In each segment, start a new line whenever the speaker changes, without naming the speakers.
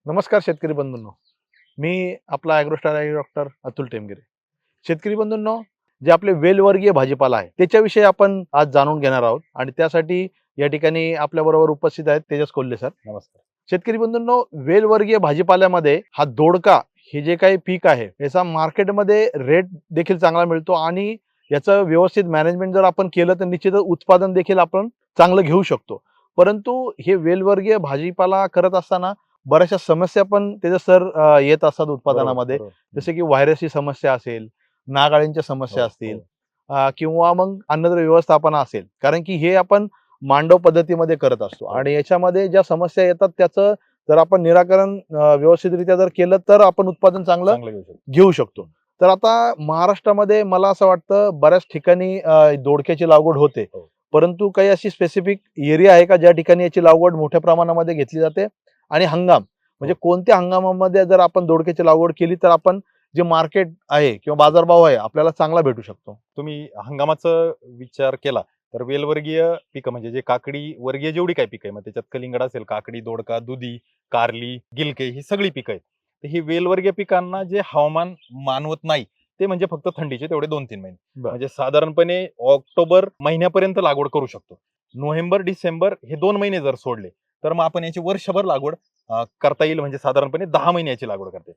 नमस्कार शेतकरी बंधूंनो. मी आपला ॲग्रोस्टार डॉक्टर अतुल टेमगिरे. शेतकरी बंधूंनो, जे आपले वेलवर्गीय भाजीपाला आहे त्याच्याविषयी आपण आज जाणून घेणार आहोत आणि त्यासाठी या ठिकाणी आपल्याबरोबर उपस्थित आहेत तेजस कोल्हे सर.
नमस्कार.
शेतकरी बंधूंनो, वेलवर्गीय भाजीपाल्यामध्ये हा दोडका हे जे काही पीक आहे याचा मार्केटमध्ये रेट देखील चांगला मिळतो आणि याचं व्यवस्थित मॅनेजमेंट जर आपण केलं तर निश्चितच उत्पादन देखील आपण चांगलं घेऊ शकतो. परंतु हे वेलवर्गीय भाजीपाला करत असताना बऱ्याचशा समस्या पण त्याचे सर येत असतात उत्पादनामध्ये.
बरोबर.
जसे की व्हायरसची समस्या असेल, नागाळींच्या समस्या
हो,
असतील,
हो.
किंवा मग अन्नद्रव्य व्यवस्थापन असेल. कारण की हे आपण मांडव पद्धतीमध्ये करत असतो आणि याच्यामध्ये ज्या समस्या येतात त्याचं जर आपण निराकरण व्यवस्थितरित्या जर केलं तर आपण उत्पादन चांगलं
चांगलं घेऊ शकतो.
घेऊ शकतो. तर आता महाराष्ट्रामध्ये मला असं वाटतं बऱ्याच ठिकाणी दोडक्याची लागवड होते.
हो.
परंतु काही अशी स्पेसिफिक एरिया आहे का ज्या ठिकाणी याची लागवड मोठ्या प्रमाणामध्ये घेतली जाते आणि हंगाम म्हणजे कोणत्या हंगामामध्ये जर आपण दोडक्याची लागवड केली तर आपण जे मार्केट आहे किंवा बाजारभाव आहे आपल्याला चांगला भेटू शकतो.
तुम्ही हंगामाचा विचार केला तर वेलवर्गीय पिकं म्हणजे जे काकडी वर्गीय जेवढी काही पिकं आहे, मग त्याच्यात कलिंगड असेल, काकडी, दोडका, दुधी, कारली, गिलके ही सगळी पिकं आहेत. तर ही वेलवर्गीय पिकांना जे हवामान मानवत नाही ते म्हणजे फक्त थंडीचे तेवढे 2-3 महिने. म्हणजे साधारणपणे ऑक्टोबर महिन्यापर्यंत लागवड करू शकतो. नोव्हेंबर, डिसेंबर हे 2 महिने जर सोडले तर मग आपण याची वर्षभर लागवड करता येईल. म्हणजे साधारणपणे 10 महिन्याची लागवड करते.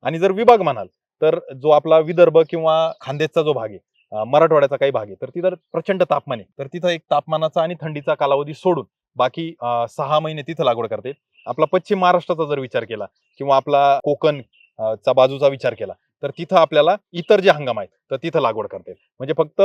आणि जर विभाग म्हणाल तर जो आपला विदर्भ किंवा खानदेशचा जो भाग आहे, मराठवाड्याचा काही भाग आहे, तर तिथं प्रचंड तापमान आहे. तर तिथं एक तापमानाचा आणि थंडीचा कालावधी सोडून बाकी 6 महिने तिथं लागवड करते. आपला पश्चिम महाराष्ट्राचा जर विचार केला किंवा आपला कोकण चा बाजूचा विचार केला तर तिथं आपल्याला इतर जे हंगाम आहेत तर तिथं लागवड करते. म्हणजे फक्त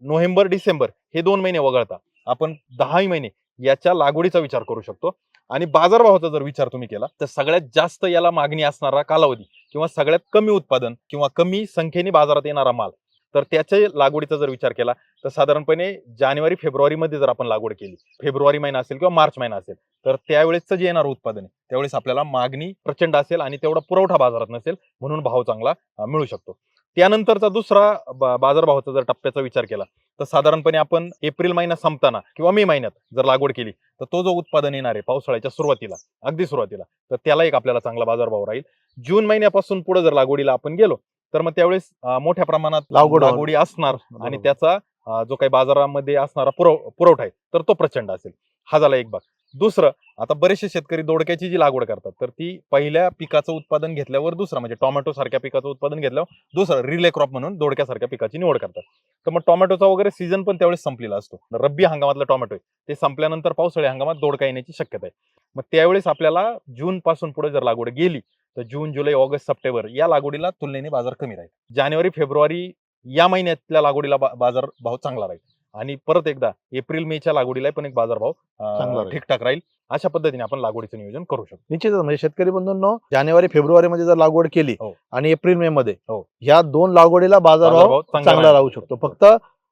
नोव्हेंबर, डिसेंबर हे 2 महिने वगळता आपण 10 महिने याच्या लागवडीचा विचार करू शकतो. आणि बाजारभावाचा जर विचार तुम्ही केला तर सगळ्यात जास्त याला मागणी असणारा कालावधी किंवा सगळ्यात कमी उत्पादन किंवा कमी संख्येने बाजारात येणारा माल, तर त्याच्या लागवडीचा जर विचार केला तर साधारणपणे जानेवारी फेब्रुवारी मध्ये जर आपण लागवड केली, फेब्रुवारी महिना असेल किंवा मार्च महिना असेल, तर त्यावेळेसचं जे येणारं उत्पादन आहे त्यावेळेस आपल्याला मागणी प्रचंड असेल आणि तेवढा पुरवठा बाजारात नसेल, म्हणून भाव चांगला मिळू शकतो. त्यानंतरचा दुसरा बाजारभावाचा जर टप्प्याचा विचार केला तर साधारणपणे आपण एप्रिल महिना संपताना किंवा मे महिन्यात जर लागवड केली तर तो जो उत्पादन येणार आहे पावसाळ्याच्या सुरुवातीला, अगदी सुरुवातीला, तर त्याला एक आपल्याला चांगला बाजारभाव राहील. जून महिन्यापासून पुढे जर लागवडीला आपण गेलो तर मग त्यावेळेस मोठ्या प्रमाणात लागवडी असणार आणि त्याचा जो काही बाजारामध्ये असणारा पुरवठा आहे तर तो प्रचंड असेल. हा झाला एक भाग. दुसरं, आता बरेचसे शेतकरी दोडक्याची जी लागवड करतात तर ती पहिल्या पिकाचं उत्पादन घेतल्यावर दुसरं म्हणजे टोमॅटो सारख्या पिकाचं उत्पादन घेतल्यावर दुसरं रिले क्रॉप म्हणून दोडक्यासारख्या पिकाची निवड करतात. तर मग टोमॅटोचा वगैरे सीझन पण त्यावेळेस संपलेला असतो. रब्बी हंगामातला टोमॅटो आहे ते संपल्यानंतर पावसाळी हंगामात दोडका येण्याची शक्यता आहे. मग त्यावेळेस आपल्याला जून पासून पुढे जर लागवड गेली तर जून, जुलै, ऑगस्ट, सप्टेंबर या लागवडीला तुलनेने बाजार कमी राहील. जानेवारी, फेब्रुवारी या महिन्यातल्या लागवडीला बाजार भाव चांगला राहील आणि परत एकदा एप्रिल मेच्या लागवडीला पण एक बाजारभाव ठीकठाक राहील. अशा पद्धतीने आपण लागवडीचं नियोजन करू शकतो.
निश्चितच म्हणजे शेतकरी बंधूंनो, जानेवारी फेब्रुवारी मध्ये जर लागवड केली आणि एप्रिल मे मध्ये ह्या 2 लागवडीला बाजारभाव चांगला राहू शकतो. फक्त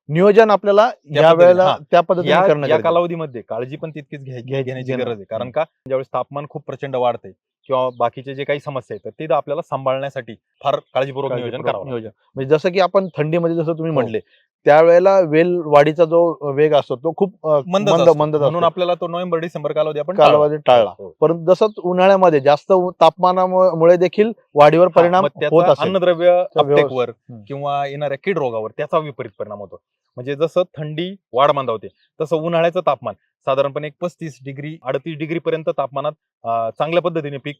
नियोजन आपल्याला या वेळेला त्या पद्धतीने करणं
या कालावधीमध्ये काळजी पण तितकीच घेण्याची गरज आहे. कारण का ज्यावेळेस तापमान खूप प्रचंड वाढते किंवा बाकीचे जे काही समस्या आहेत तर ते आपल्याला सांभाळण्यासाठी फार काळजीपूर्वक नियोजन करावं.
म्हणजे जसं की आपण थंडीमध्ये जसं तुम्ही म्हणले त्यावेळेला वेल वाढीचा जो वेग असतो तो खूप मंद
म्हणून आपल्याला तो नोव्हेंबर, डिसेंबर कालावधी
टाळला. परंतु जसं उन्हाळ्यामध्ये जास्त तापमानामुळे देखील वाढीवर परिणाम होत असेल,
अन्नद्रव्य अपटेकवर किंवा येणाऱ्या कीड रोगावर त्याचा विपरीत परिणाम होतो. म्हणजे जसं थंडी वाढ मंदावते तसं उन्हाळ्याचं तापमान साधारणपणे 35 डिग्री 38 डिग्री पर्यंत तापमानात चांगल्या पद्धतीने पीक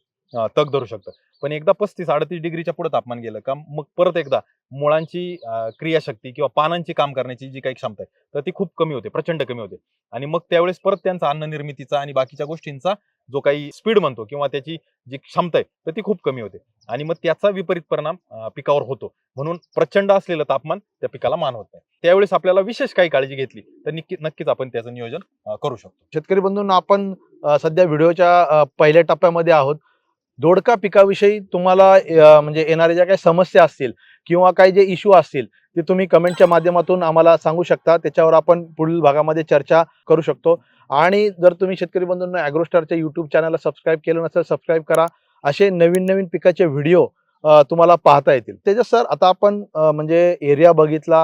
तग धरू शकतं. पण एकदा 35-38 डिग्रीच्या पुढे तापमान गेलं का मग परत एकदा मुळांची क्रियाशक्ती किंवा पानांची काम करण्याची जी काही क्षमता आहे तर ती खूप कमी होते, प्रचंड कमी होते. आणि मग त्यावेळेस परत त्यांचा अन्न निर्मितीचा आणि बाकीच्या गोष्टींचा जो काही स्पीड म्हणतो किंवा त्याची जी क्षमता आहे तर ती खूप कमी होते आणि मग त्याचा विपरीत परिणाम पिकावर होतो. म्हणून प्रचंड असलेलं तापमान त्या पिकाला मान होत नाही. त्यावेळेस आपल्याला विशेष काही काळजी घेतली तर नक्कीच आपण त्याचं नियोजन करू शकतो.
शेतकरी बंधूंना, आपण सध्या व्हिडिओच्या पहिल्या टप्प्यामध्ये आहोत. दोडका पिकाविषयी तुम्हाला म्हणजे येणाऱ्या ज्या काही समस्या असतील किंवा काही जे इश्यू असतील ते तुम्ही कमेंटच्या माध्यमातून आम्हाला सांगू शकता. त्याच्यावर आपण पुढील भागामध्ये चर्चा करू शकतो. आणि जर तुम्ही शेतकरी बंधूंना ॲग्रोस्टारच्या युट्यूब चॅनलला सबस्क्राईब केलं नसेल, सबस्क्राईब करा. असे नवीन नवीन पिकाचे व्हिडिओ तुम्हाला पाहता येतील. तेजस सर, आता आपण म्हणजे एरिया बघितला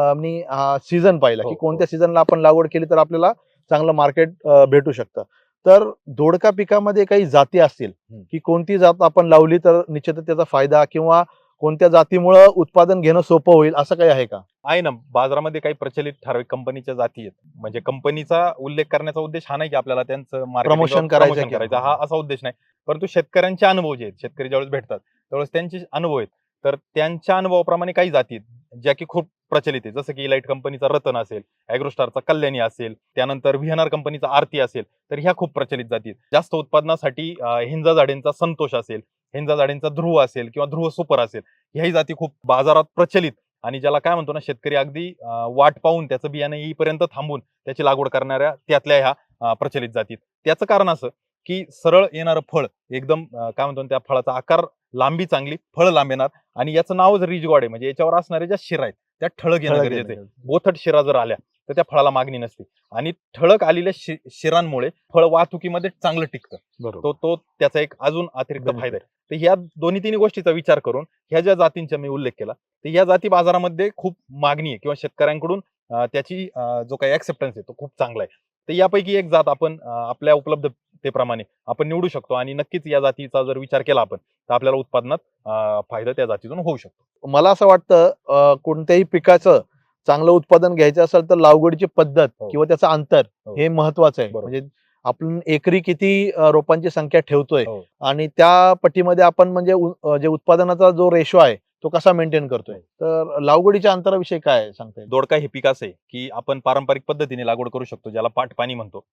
आणि सीझन पाहिला की कोणत्या सीझनला आपण लागवड केली तर आपल्याला चांगलं मार्केट भेटू शकतं. तर दोडका पिकामध्ये काही जाती असतील की कोणती जात आपण लावली तर निश्चितच त्याचा फायदा, किंवा कोणत्या जातीमुळे उत्पादन घेणं सोपं होईल, असं काही आहे का?
आहे ना, बाजारामध्ये काही प्रचलित ठराविक कंपनीच्या जाती आहेत. म्हणजे कंपनीचा उल्लेख करण्याचा उद्देश हा नाही की आपल्याला त्यांचं
Promotion करायचं
प्रमोशन
किंवा-
करायचं, हा असा उद्देश नाही. परंतु शेतकऱ्यांचे अनुभव जे आहेत, शेतकरी ज्यावेळेस भेटतात त्यावेळेस त्यांचे अनुभव आहेत, तर त्यांच्या अनुभवाप्रमाणे काही जाती आहेत ज्या की खूप प्रचलित आहे. जसं की इलाइट कंपनीचा रतन असेल, ॲग्रोस्टारचा कल्याणी असेल, त्यानंतर व्हीएनआर कंपनीचा आरती असेल, तर ह्या खूप प्रचलित जाती आहेत. जास्त उत्पादनासाठी हिंजा झाडेंचा संतोष असेल, हिंजा झाडेंचा ध्रुव असेल किंवा ध्रुव सुपर असेल, ह्याही जाती खूप बाजारात प्रचलित आणि ज्याला काय म्हणतो ना, शेतकरी अगदी वाट पाहून त्याचं बियाणं येईपर्यंत थांबून त्याची लागवड करणाऱ्या त्यातल्या ह्या प्रचलित जातीत. त्याचं कारण असं की सरळ येणारं फळ एकदम काय म्हणतो ना, त्या फळाचा आकार, लांबी चांगली, फळ लांब येणार आणि याचं नावच रिजगॉड आहे. म्हणजे याच्यावर असणाऱ्या ज्या शिरा आहेत त्या ठळक येणं
ठळक
गरजेचं आहे.
येणं.
बोथट शिरा जर आल्या तर त्या फळाला मागणी नसते आणि ठळक आलेल्या शिरांमुळे फळ वाहतुकीमध्ये चांगलं टिकतं.
बरोबर.
तो त्याचा एक अजून अतिरिक्त
Benefit.
फायदा आहे. तर ह्या दोन्ही तिन्ही गोष्टीचा विचार करून ह्या ज्या जातींचा मी उल्लेख केला, तर या जाती बाजारामध्ये खूप मागणी आहे किंवा शेतकऱ्यांकडून त्याची जो काही ऍक्सेप्टन्स आहे तो खूप चांगला आहे. तर यापैकी एक जात आपण आपल्या उपलब्धतेप्रमाणे आपण निवडू शकतो आणि नक्कीच या जातीचा जर विचार केला आपण तर आपल्याला उत्पादनात फायदा त्या जातीतून होऊ शकतो.
मला असं वाटतं कोणत्याही पिकाचं चांगलं उत्पादन घ्यायचं असेल तर लागवडीची पद्धत
हो.
किंवा त्याचं अंतर
हो.
हे महत्वाचं आहे.
बरोबर.
म्हणजे आपण एकरी किती रोपांची संख्या ठेवतोय
हो.
आणि त्या पट्टीमध्ये आपण म्हणजे जे उत्पादनाचा जो रेशो आहे तो कसा मेंटेन करतोय. तर लागवडीच्या अंतराविषयी काय सांगता येईल?
दोडका हे पीक असं आहे की आपण पारंपरिक पद्धतीने लागवड करू शकतो, ज्याला पाट पाणी म्हणतो.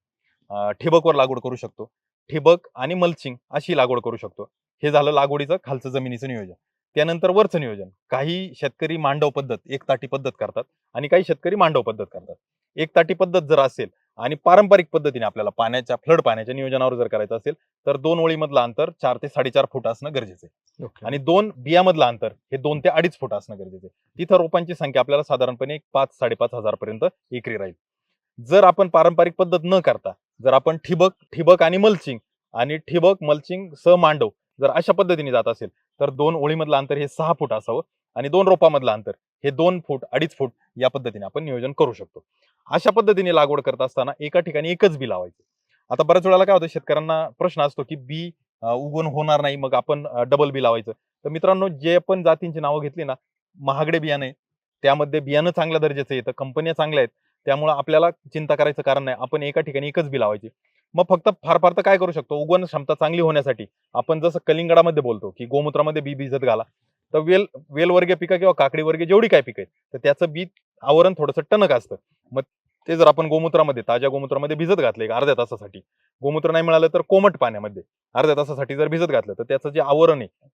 ठिबकवर लागवड करू शकतो. ठिबक आणि मल्चिंग अशी लागवड करू शकतो. हे झालं लागवडीचं खालचं जमिनीचं नियोजन. त्यानंतर वरचं नियोजन. काही शेतकरी मांडव पद्धत, एक ताटी पद्धत करतात आणि काही शेतकरी मांडव पद्धत करतात. एक ताटी पद्धत जर असेल आणि पारंपरिक पद्धतीने आपल्याला फ्लड पाण्याच्या नियोजनावर जर करायचं असेल तर 2 ओळीमधलं अंतर 4 ते 4.5 फूट असणं गरजेचं आहे. आणि 2 बियामधलं अंतर हे 2 ते 2.5 फूट असणं गरजेचं आहे. तिथं रोपांची संख्या आपल्याला साधारणपणे 5-5.5 हजार पर्यंत एकरी राहील. जर आपण पारंपरिक पद्धत न करता जर आपण ठिबक आणि मल्चिंग सह मांडव जर अशा पद्धतीने जात असेल तर 2 ओळीमधलं अंतर हे 6 फूट असावं आणि 2 रोपामधलं अंतर हे 2 फूट 2.5 फूट या पद्धतीने आपण नियोजन करू शकतो. अशा पद्धतीने लागवड करत असताना एका ठिकाणी एकच बी लावायचं. आता बऱ्याच वेळेला काय होतं, शेतकऱ्यांना प्रश्न असतो की बी उगवून होणार नाही, मग आपण डबल बी लावायचं. तर मित्रांनो, जे आपण जातींची नावं घेतली ना, महागडे बियाणे त्यामध्ये बियाणं चांगल्या दर्जाचं येतं, कंपन्या चांगल्या आहेत, त्यामुळे आपल्याला चिंता करायचं कारण नाही. आपण एका ठिकाणी एकच बी लावायची. मग फक्त फार तर काय करू शकतो, उगवण क्षमता चांगली होण्यासाठी आपण जसं कलिंगडामध्ये बोलतो की गोमूत्रामध्ये बी भिजत घाला, तर वेलवर्गीय पिकं किंवा काकडीवर्गीय जेवढी काय पिकं आहेत तर त्याचं बी आवरण थोडंसं टणक असतं. मग ते जर आपण ताज्या गोमूत्रामध्ये भिजत घातले एक अर्ध्या तासासाठी, गोमूत्र नाही मिळालं तर कोमट पाण्यामध्ये अर्ध्या तासासाठी जर भिजत घातलं तर त्याचं जे आवरण आहे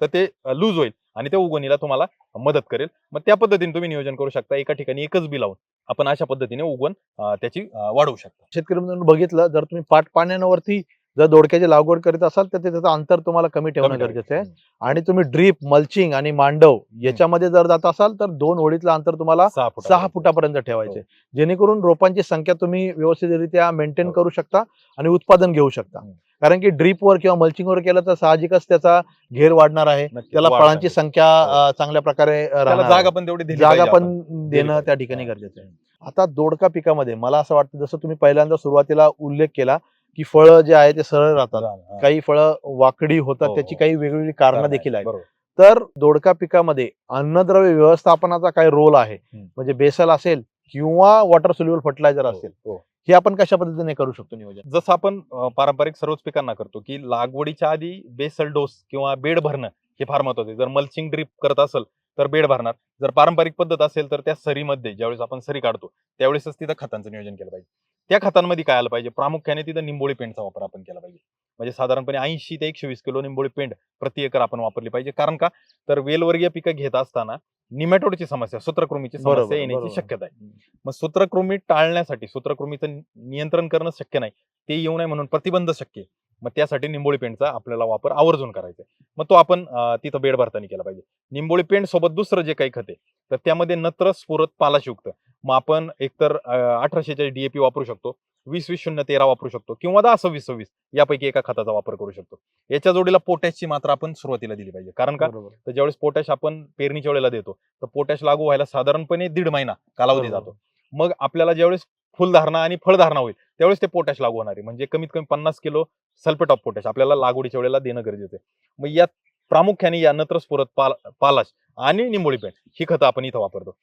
तर ते लूज होईल आणि ते उगवणीला तुम्हाला मदत करेल. मग त्या पद्धतीने तुम्ही नियोजन करू शकता. एका ठिकाणी एकच बी लावून आपण अशा पद्धतीने उगवण त्याची वाढवू शकता.
शेतकरी मित्रांनो, बघितलं जर तुम्ही पाट पाण्यावरती जर दोडक्याची लागवड करीत असाल तर त्याचं अंतर तुम्हाला कमी ठेवणं गरजेचं आहे. आणि तुम्ही ड्रीप, मल्चिंग आणि मांडव याच्यामध्ये जर जात असाल तर 2 ओळीतलं अंतर तुम्हाला 6 फुटापर्यंत ठेवायचे, जेणेकरून रोपांची संख्या तुम्ही व्यवस्थितरित्या मेंटेन
हो.
करू शकता आणि उत्पादन घेऊ शकता. कारण की ड्रीपवर किंवा मल्चिंगवर केलं तर साहजिकच त्याचा घेर वाढणार आहे,
नक्कीच
त्याला
वाढ
फळांची
आहे.
संख्या
हो.
चांगल्या प्रकारे
त्याला
राहणार
जागा
आहे.
पण तेवढी दिली
जागा
पाहिजे
पण
आपण.
देणं
पाहिजे.
त्या ठिकाणी
हा.
गरजेचं आहे. आता दोडका पिकामध्ये मला असं वाटतं, जसं तुम्ही पहिल्यांदा सुरुवातीला उल्लेख केला की फळं जे आहे ते सरळ राहतात,
हा.
काही फळं वाकडी होतात,
हो,
त्याची
हो.
काही वेगवेगळी कारणं
कारण
देखील आहेत.
बरोबर.
तर दोडका पिकामध्ये अन्नद्रव्य व्यवस्थापनाचा काय रोल आहे, म्हणजे बेसल असेल किंवा वॉटर सोल्युबल फर्टिलायझर असेल,
हो.
हे आपण कशा पद्धतीने करू शकतो नियोजन?
जसं आपण पारंपरिक सर्वच पिकांना करतो की लागवडीच्या आधी बेसल डोस किंवा बेड भरणं हे फार महत्वाचं आहे. जर मल्चिंग ड्रीप करत असेल तर बेड भरणार. जर पारंपरिक पद्धत असेल तर त्या सरीमध्ये ज्यावेळेस आपण सरी काढतो त्यावेळेसच तिथं खतांचं नियोजन केलं पाहिजे. त्या खतांमध्ये काय आलं पाहिजे, प्रामुख्याने तिथं निंबोळी पेंडचा वापर आपण केला पाहिजे. म्हणजे साधारणपणे 80 ते 120 किलो निंबोळी पेंड प्रति एकर आपण वापरली पाहिजे. कारण का, तर वेलवर्गीय पिकं घेत असताना निमॅटोडची समस्या, सूत्रकृमीची समस्या येण्याची शक्यता आहे. मग सूत्रकृमी टाळण्यासाठी, सूत्रकृमीचं नियंत्रण करणं शक्य नाही, ते येऊ नये म्हणून प्रतिबंध शक्य आहे. मग त्यासाठी निंबोळी पेंडचा आपल्याला वापर आवर्जून करायचा आहे. मग तो आपण तिथं बेड भरताना केला पाहिजे. निंबोळी पेंड सोबत दुसरं जे काही खत आहे तर त्यामध्ये नत्र, स्फुरद, पालाशयुक्त, मग आपण एकतर 1846 DAP वापरू शकतो, 20-20-0-13 वापरू शकतो किंवा 10-26-26 यापैकी एका खताचा वापर करू शकतो. याच्या जोडीला पोटॅशची मात्रा आपण सुरुवातीला दिली पाहिजे. कारण का, तर ज्यावेळेस पोटॅश आपण पेरणीच्या वेळेला देतो तर पोटॅश लागू व्हायला साधारणपणे 1.5 महिना कालावधी जातो. मग आपल्याला ज्यावेळेस फुलधारणा आणि फळधारणा होईल त्यावेळेस ते पोटॅश लागू होणार आहे. म्हणजे कमीत कमी 50 किलो सल्फेट ऑफ पोटॅश आपल्याला लागवडीच्या वेळेला देणं गरजेचं आहे. मग यात प्रामुख्याने या नत्रस्फुरत पालाश आणि निंबोळी पेंड ही खतं आपण इथं वापरतो.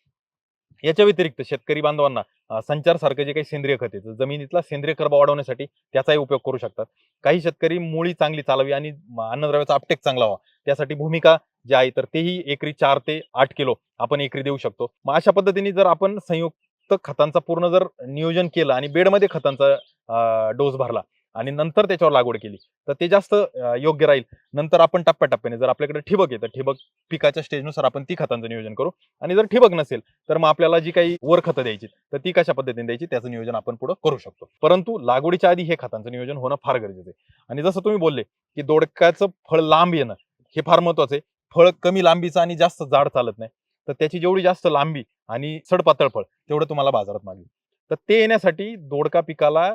याच्या व्यतिरिक्त शेतकरी बांधवांना संचार सारखं जे काही सेंद्रिय खत आहे जमिनीतला सेंद्रिय कर्ब वाढवण्यासाठी त्याचाही उपयोग करू शकतात. काही शेतकरी मुळी चांगली चालावी आणि अन्नद्रव्याचा अपटेक चांगला व्हावा त्यासाठी भूमिका जे आहे तर तेही एकरी 4 ते 8 किलो आपण एकरी देऊ शकतो. मग अशा पद्धतीने जर आपण संयुक्त खतांचा पूर्ण जर नियोजन केलं आणि बेडमध्ये खतांचा डोस भरला आणि नंतर त्याच्यावर लागवड केली तर ते जास्त योग्य राहील. नंतर आपण टप्प्याटप्प्याने जर आपल्याकडे ठिबक आहे तर ठिबक पिकाच्या स्टेजनुसार आपण ती खतांचं नियोजन करू आणि जर ठिबक नसेल तर मग आपल्याला जी काही वर खतं द्यायची तर ती कशा पद्धतीने द्यायची त्याचं नियोजन आपण पुढे करू शकतो. परंतु लागवडीच्या आधी हे खतांचं नियोजन होणं फार गरजेचं आहे. आणि जसं तुम्ही बोलले की दोडक्याचं फळ लांब येणं हे फार महत्वाचं आहे. फळ कमी लांबीचं आणि जास्त जाड चालत नाही तर त्याची जेवढी जास्त लांबी आणि सडपातळ फळ तेवढं तुम्हाला बाजारात मागेल. तर ते येण्यासाठी दोडका पिकाला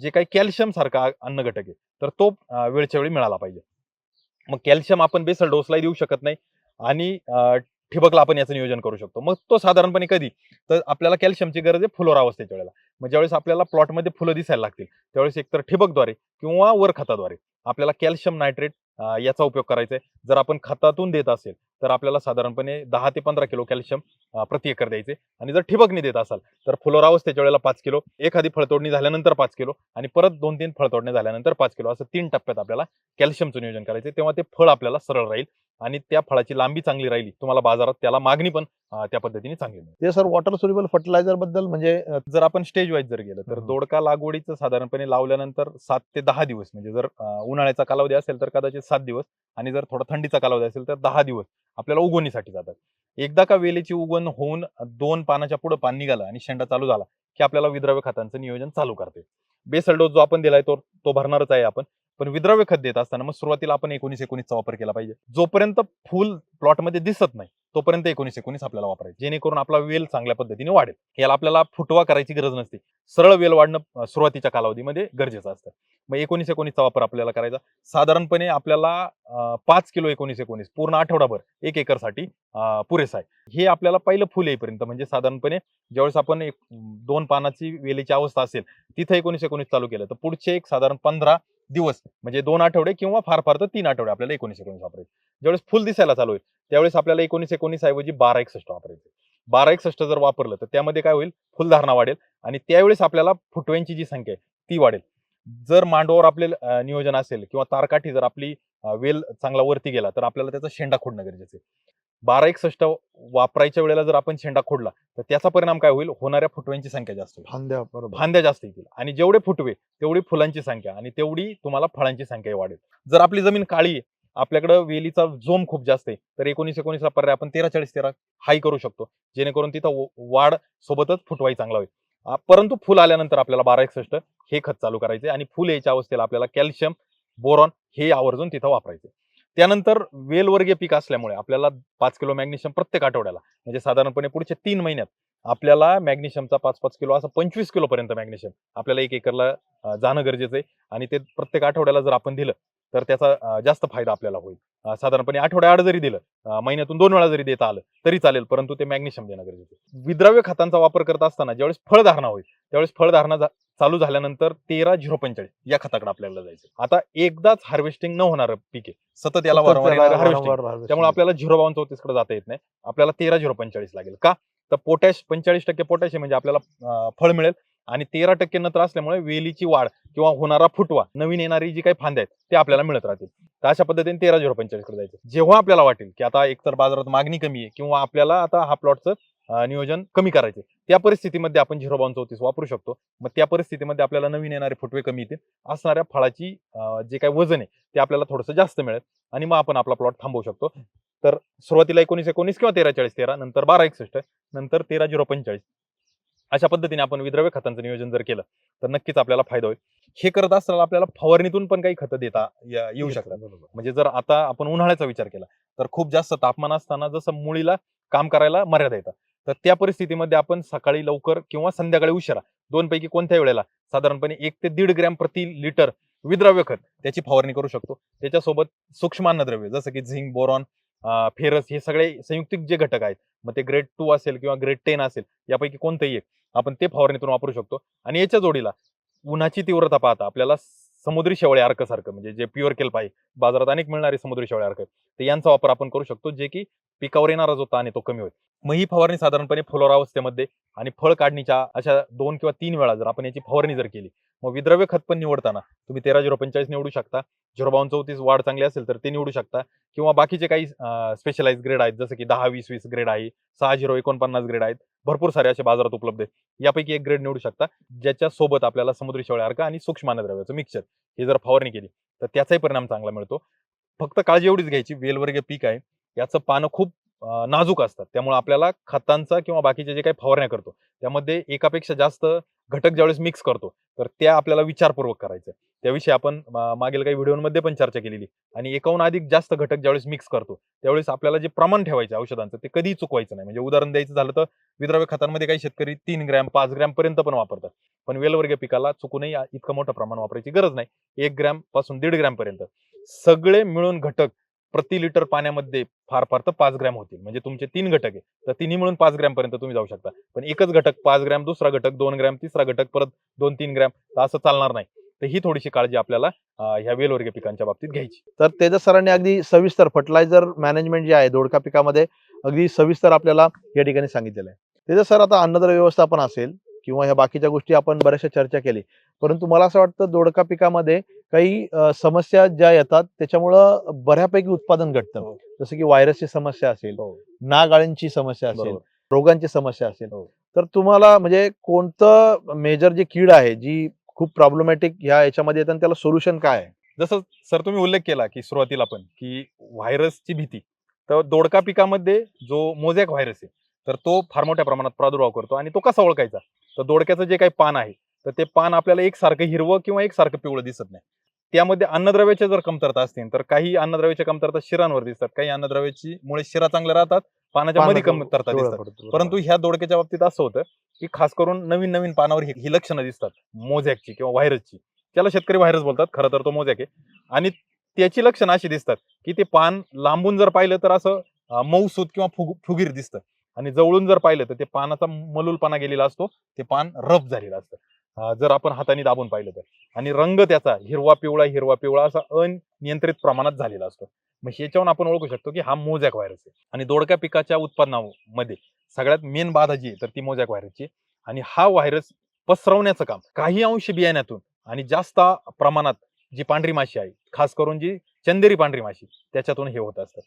जे काही कॅल्शियम सारखा अन्न घटक आहे तर तो वेळच्या वेळी मिळाला पाहिजे. मग कॅल्शियम आपण बेसल डोसलाही देऊ शकत नाही आणि ठिबकला आपण याचं नियोजन करू शकतो. मग तो साधारणपणे कधी तर आपल्याला कॅल्शियमची गरज आहे फुलोरा अवस्थेच्या वेळेला. मग ज्यावेळेस आपल्याला प्लॉटमध्ये फुलं दिसायला लागतील त्यावेळेस एकतर ठिबकद्वारे किंवा वर खताद्वारे आपल्याला कॅल्शियम नायट्रेट याचा उपयोग करायचा आहे. जर आपण खतातून देत असेल तर आपल्याला साधारणपणे 10 ते 15 किलो कॅल्शियम प्रति एकर द्यायचे आणि जर ठिबकनी देत असाल तर फुलोरा अवस्थेच्या वेळेला 5 किलो, एखादी फळतोडणी झाल्यानंतर 5 किलो आणि परत 2-3 फळतोडणी झाल्यानंतर 5 किलो असं 3 टप्प्यात आपल्याला कॅल्शियमचं नियोजन करायचं. तेव्हा ते फळ आपल्याला सरळ राहील आणि त्या फळाची लांबी चांगली राहिली तुम्हाला बाजारात त्याला मागणी पण त्या पद्धतीने चांगली मिळेल.
ते सर वॉटर सोल्युबल फर्टिलायझर बद्दल म्हणजे
जर आपण स्टेज वाईज जर गेलं तर
हम्म.
दोडका लागवडीचं साधारणपणे लावल्यानंतर 7 ते 10 दिवस म्हणजे जर उन्हाळ्याचा कालावधी असेल तर कदाचित 7 दिवस आणि जर थोडा थंडीचा कालावधी असेल तर 10 दिवस आपल्याला उगवणीसाठी जातात. एकदा का वेलीची उगवण होऊन 2 पानाच्या पुढे पान निघालं आणि शेंडा चालू झाला की आपल्याला विद्रव्य खतांचं नियोजन चालू करते. बेसल डोस जो आपण दिलाय तो भरणारच आहे आपण. पण विद्रव्य खत देत असताना मग सुरुवातीला आपण 19-19 चा वापर केला पाहिजे. जोपर्यंत फुल प्लॉटमध्ये दिसत नाही तोपर्यंत 19-19 आपल्याला वापरायचं जेणेकरून आपला वेल चांगल्या पद्धतीने वाढेल. याला आपल्याला फुटवा करायची गरज नसते. सरळ वेल वाढणं सुरुवातीच्या कालावधीमध्ये गरजेचं असतं. मग 19-19 चा वापर आपल्याला करायचा. साधारणपणे आपल्याला 5 किलो 19-19 पूर्ण आठवडाभर 1 एकरसाठी पुरेसा आहे. हे आपल्याला पहिलं फुल येईपर्यंत म्हणजे साधारणपणे ज्यावेळेस आपण 2 पानाची वेलीची अवस्था असेल तिथं 19-19 चालू केलं तर पुढचे एक साधारण 15 दिवस म्हणजे 2 आठवडे किंवा फार फार तर 3 आठवडे आपल्याला 19-19 वापरायचे. ज्यावेळेस फुल दिसायला चालू होईल त्यावेळेस आपल्याला 19-19 ऐवजी 12-61 वापरायचे. 12-61 जर वापरलं तर त्यामध्ये काय होईल फुलधारणा वाढेल आणि त्यावेळेस आपल्याला फुटव्यांची जी संख्या आहे ती वाढेल. जर मांडवावर आपले नियोजन असेल किंवा तारकाठी जर आपली वेल चांगला वरती गेला तर आपल्याला त्याचा शेंडा खोडणं गरजेचं आहे. 12-61 वापरायच्या वेळेला जर आपण शेंडा खोडला तर त्याचा परिणाम काय होईल होणाऱ्या फुटव्यांची संख्या जास्त होईल.
फांद्या बरोबर
फांद्या जास्त येतील आणि जेवढे फुटवे तेवढी फुलांची संख्या आणि तेवढी तुम्हाला फळांची संख्या वाढेल. जर आपली जमीन काळी आहे आपल्याकडे वेलीचा जोम खूप जास्त आहे तर 19-19 ला पर्याय आपण 13-40-13 हाई करू शकतो जेणेकरून तिथं वाढ सोबतच फुटवाही चांगला होईल. परंतु फुल आल्यानंतर आपल्याला 12-61 हे खत चालू करायचे आणि फुल यायच्या अवस्थेला आपल्याला कॅल्शियम बोरॉन हे आवर्जून तिथं वापरायचे. त्यानंतर वेलवर्गीय पीक असल्यामुळे आपल्याला 5 किलो मॅग्नेशियम प्रत्येक आठवड्याला म्हणजे साधारणपणे पुढच्या 3 महिन्यात आपल्याला मॅग्नेशियमचा 5-5 किलो असं 25 किलो पर्यंत मॅग्नेशियम आपल्याला 1 एकरला जाणं गरजेचं आहे आणि ते प्रत्येक आठवड्याला जर आपण दिलं तर त्याचा जास्त फायदा आपल्याला होईल. साधारणपणे आठवड्याआड जरी दिलं महिन्यातून 2 वेळा जरी देता आलं तरी चालेल परंतु ते मॅग्नेशियम देणं गरजेचं आहे. विद्रव्य खतांचा वापर करत असताना ज्यावेळेस फळधारणा होईल त्यावेळेस फळधारणा चालू झाल्यानंतर 13-045 या खताकडे आपल्याला जायचं. आता एकदाच हार्वेस्टिंग न होणारं पीक आहे सतत याला वारंवार हार्वेस्टिंग त्यामुळे आपल्याला 052-34 कडे जाता येत नाही. आपल्याला 13-045 लागेल का तर पोटॅश 45% पोटॅश म्हणजे आपल्याला फळ मिळेल आणि 13% नत्र असल्यामुळे वेलीची वाढ किंवा होणारा फुटवा नवीन येणारी जी काही फांद्या आहेत ते आपल्याला मिळत राहतील. तर अशा पद्धतीने 13-045 कडे जायचं. जेव्हा आपल्याला वाटेल की आता एकतर बाजारात मागणी कमी आहे किंवा आपल्याला आता हा प्लॉटचं नियोजन कमी करायचे त्या परिस्थितीमध्ये आपण 052-34 वापरू शकतो. मग त्या परिस्थितीमध्ये आपल्याला नवीन येणारे फुटवे कमी येतील असणाऱ्या फळाची जे काही वजन आहे ते आपल्याला थोडंसं जास्त मिळेल आणि मग आपण आपला प्लॉट थांबवू शकतो. तर सुरुवातीला 19-19 किंवा 13-40-13 नंतर 12-61 नंतर 13-045 अशा पद्धतीने आपण विद्रव्य खतांचं नियोजन जर केलं तर नक्कीच आपल्याला फायदा होईल. हे करत असताना आपल्याला फवारणीतून पण काही खतं देता येऊ शकतात. म्हणजे जर आता आपण उन्हाळ्याचा विचार केला तर खूप जास्त तापमान असताना जसं मुळीला काम करायला मर्यादा येतात तर त्या परिस्थितीमध्ये आपण सकाळी लवकर किंवा संध्याकाळी उशिरा दोनपैकी कोणत्या वेळेला साधारणपणे 1 ते 1.5 ग्रॅम प्रति लिटर विद्रव्य खत त्याची फवारणी करू शकतो. त्याच्यासोबत सूक्ष्म अन्नद्रव्य जसं की झिंक बोरॉन फेरस हे सगळे संयुक्तिक जे घटक आहेत मग ते ग्रेड 2 असेल किंवा ग्रेड 10 असेल यापैकी कोणतंही एक आपण ते फवारणीतून वापरू शकतो. आणि याच्या जोडीला उन्हाची तीव्रता पाहता आपल्याला समुद्री शेवळे अर्क सारखं म्हणजे जे प्युअर केल्प आहे, बाजारात अनेक मिळणारे समुद्री शेवळे अर्क तर यांचा वापर आपण करू शकतो, जे की पिकावर येणारा जो ताण आहे तो कमी होईल. मग ही फवारणी साधारणपणे फुलोरावस्थेमध्ये आणि फळ काढणीच्या अशा 2 किंवा 3 वेळा जर आपण याची फवारणी जर केली, मग विद्रव्य खत पण निवडताना तुम्ही 13-0-45 निवडू शकता, 052-34 वाढ चांगली असेल तर ते निवडू शकता, किंवा बाकीचे काही स्पेशलाइज ग्रेड आहेत जसं की 10-20-20 ग्रेड आहे, 60-49 ग्रेड आहेत, भरपूर सारे असे बाजारात उपलब्ध आहेत. यापैकी एक ग्रेड निवडू शकता, ज्याच्या सोबत आपल्याला समुद्री शेवळे अर्क आणि सूक्ष्म अन्नद्रव्याचं मिक्सचर हे जर फवारणी केली तर त्याचाही परिणाम चांगला मिळतो. फक्त काळजी एवढीच घ्यायची, वेलवर्गीय पीक आहे, याचं पानं खूप नाजूक असतात. त्यामुळे आपल्याला खतांचा किंवा बाकीचे जे काही फवारण्या करतो त्यामध्ये एकापेक्षा जास्त घटक ज्यावेळेस मिक्स करतो तर त्या आपल्याला विचारपूर्वक करायचं. त्याविषयी आपण मागील काही व्हिडिओमध्ये पण चर्चा केलेली. आणि एकाहून अधिक जास्त घटक ज्यावेळेस मिक्स करतो त्यावेळेस आपल्याला जे प्रमाण ठेवायचं औषधांचं ते कधीही चुकवायचं नाही. म्हणजे उदाहरण द्यायचं झालं तर विद्रव्य खतांमध्ये काही शेतकरी 3 ग्रॅम 5 ग्रॅम पर्यंत पण वापरतात, पण वेलवर्गीय पिकाला चुकूनही इतकं मोठं प्रमाण वापरायची गरज नाही. 1 ग्रॅम पासून 1.5 ग्रॅम पर्यंत सगळे मिळून घटक प्रति लिटर पाण्यामध्ये फार फार तर 5 ग्रॅम होतील. म्हणजे तुमचे 3 घटक आहे तर तिन्ही मिळून 5 ग्रॅम पर्यंत तुम्ही जाऊ शकता. पण एकच घटक 5 ग्रॅम, दुसरा घटक 2 ग्रॅम, तिसरा घटक परत 2-3 ग्रॅम, तर असं चालणार नाही. तर ही थोडीशी काळजी आपल्याला ह्या वेलवर्गीय पिकांच्या बाबतीत घ्यायची.
तर तेजस सरांनी अगदी सविस्तर फर्टिलायझर मॅनेजमेंट जे आहे दोडका पिकामध्ये अगदी सविस्तर आपल्याला या ठिकाणी सांगितलेलं आहे. तेजस सर, आता अन्नद्रव्य व्यवस्थापन असेल किंवा ह्या बाकीच्या गोष्टी आपण बऱ्याचशा चर्चा केली, परंतु मला असं वाटतं दोडका पिकामध्ये काही समस्या ज्या येतात त्याच्यामुळं बऱ्यापैकी उत्पादन घटतं.
हो.
जसं की व्हायरसची समस्या असेल,
हो.
नाग अळींची समस्या असेल,
बरोबर.
रोगांची समस्या असेल,
हो.
तर तुम्हाला म्हणजे कोणतं मेजर जी कीड आहे जी खूप प्रॉब्लेमॅटिक ह्या याच्यामध्ये येतं आणि त्याला सोल्युशन काय आहे?
जसं सर तुम्ही उल्लेख केला की सुरुवातीला पण की व्हायरसची भीती, तर दोडका पिकामध्ये जो मोझॅक व्हायरस आहे तर तो फार मोठ्या प्रमाणात प्रादुर्भाव करतो. आणि तो कसा ओळखायचा, तर दोडक्याचं जे काही पान आहे तर ते पान आपल्याला एकसारखं हिरवं किंवा एकसारखं पिवळं दिसत नाही. त्यामध्ये अन्नद्रव्याच्या जर कमतरता असतील तर काही अन्नद्रव्याच्या कमतरता शिरांवर दिसतात, काही अन्नद्रव्याची मुळे शिरा चांगल्या राहतात, पानाच्या मध्ये कमतरता दिसतात. परंतु ह्या दोडक्याच्या बाबतीत असं होतं की खास करून नवीन नवीन पानावर ही लक्षणं दिसतात मोझॅकची किंवा व्हायरसची. त्याला शेतकरी व्हायरस बोलतात, खरं तर तो मोझॅक आहे. आणि त्याची लक्षणं अशी दिसतात की ते पान लांबून जर पाहिलं तर असं मऊसूत किंवा फुगीर दिसतं, आणि जवळून जर पाहिलं तर ते पानाचा मलूलपणा गेलेला असतो, ते पान रफ झालेलं असतं जर आपण हाताने दाबून पाहिलं तर. आणि रंग त्याचा हिरवा पिवळा असा अनियंत्रित प्रमाणात झालेला असतो. मग ह्याच्यावरून आपण ओळखू शकतो की हा मोझॅक व्हायरस आहे. आणि दोडक्या पिकाच्या उत्पन्नामध्ये सगळ्यात मेन बाधा जी आहे तर ती मोझॅक व्हायरसची. आणि हा व्हायरस पसरवण्याचं काम काही अंश बियाण्यातून आणि जास्त प्रमाणात जी पांढरी माशी आहे, खास करून जी चंदेरी पांढरी माशी, त्याच्यातून हे होत असतं.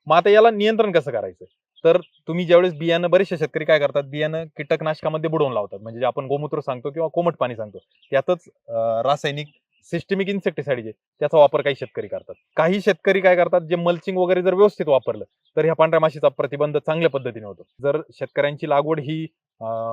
मग आता याला नियंत्रण कसं करायचं, तर तुम्ही ज्यावेळेस बियाणं, बरेचसे शेतकरी काय करतात, बियाणं कीटकनाशकामध्ये बुडवून लावतात. म्हणजे जे आपण गोमूत्र सांगतो किंवा कोमट पाणी सांगतो त्यातच रासायनिक सिस्टमिक इन्सेक्टिसाइड जे त्याचा वापर काही शेतकरी करतात. काही शेतकरी काय करतात, जे मल्चिंग वगैरे जर व्यवस्थित वापरलं तर ह्या पांढऱ्या माशीचा प्रतिबंध चांगल्या पद्धतीने होतो. जर शेतकऱ्यांची लागवड ही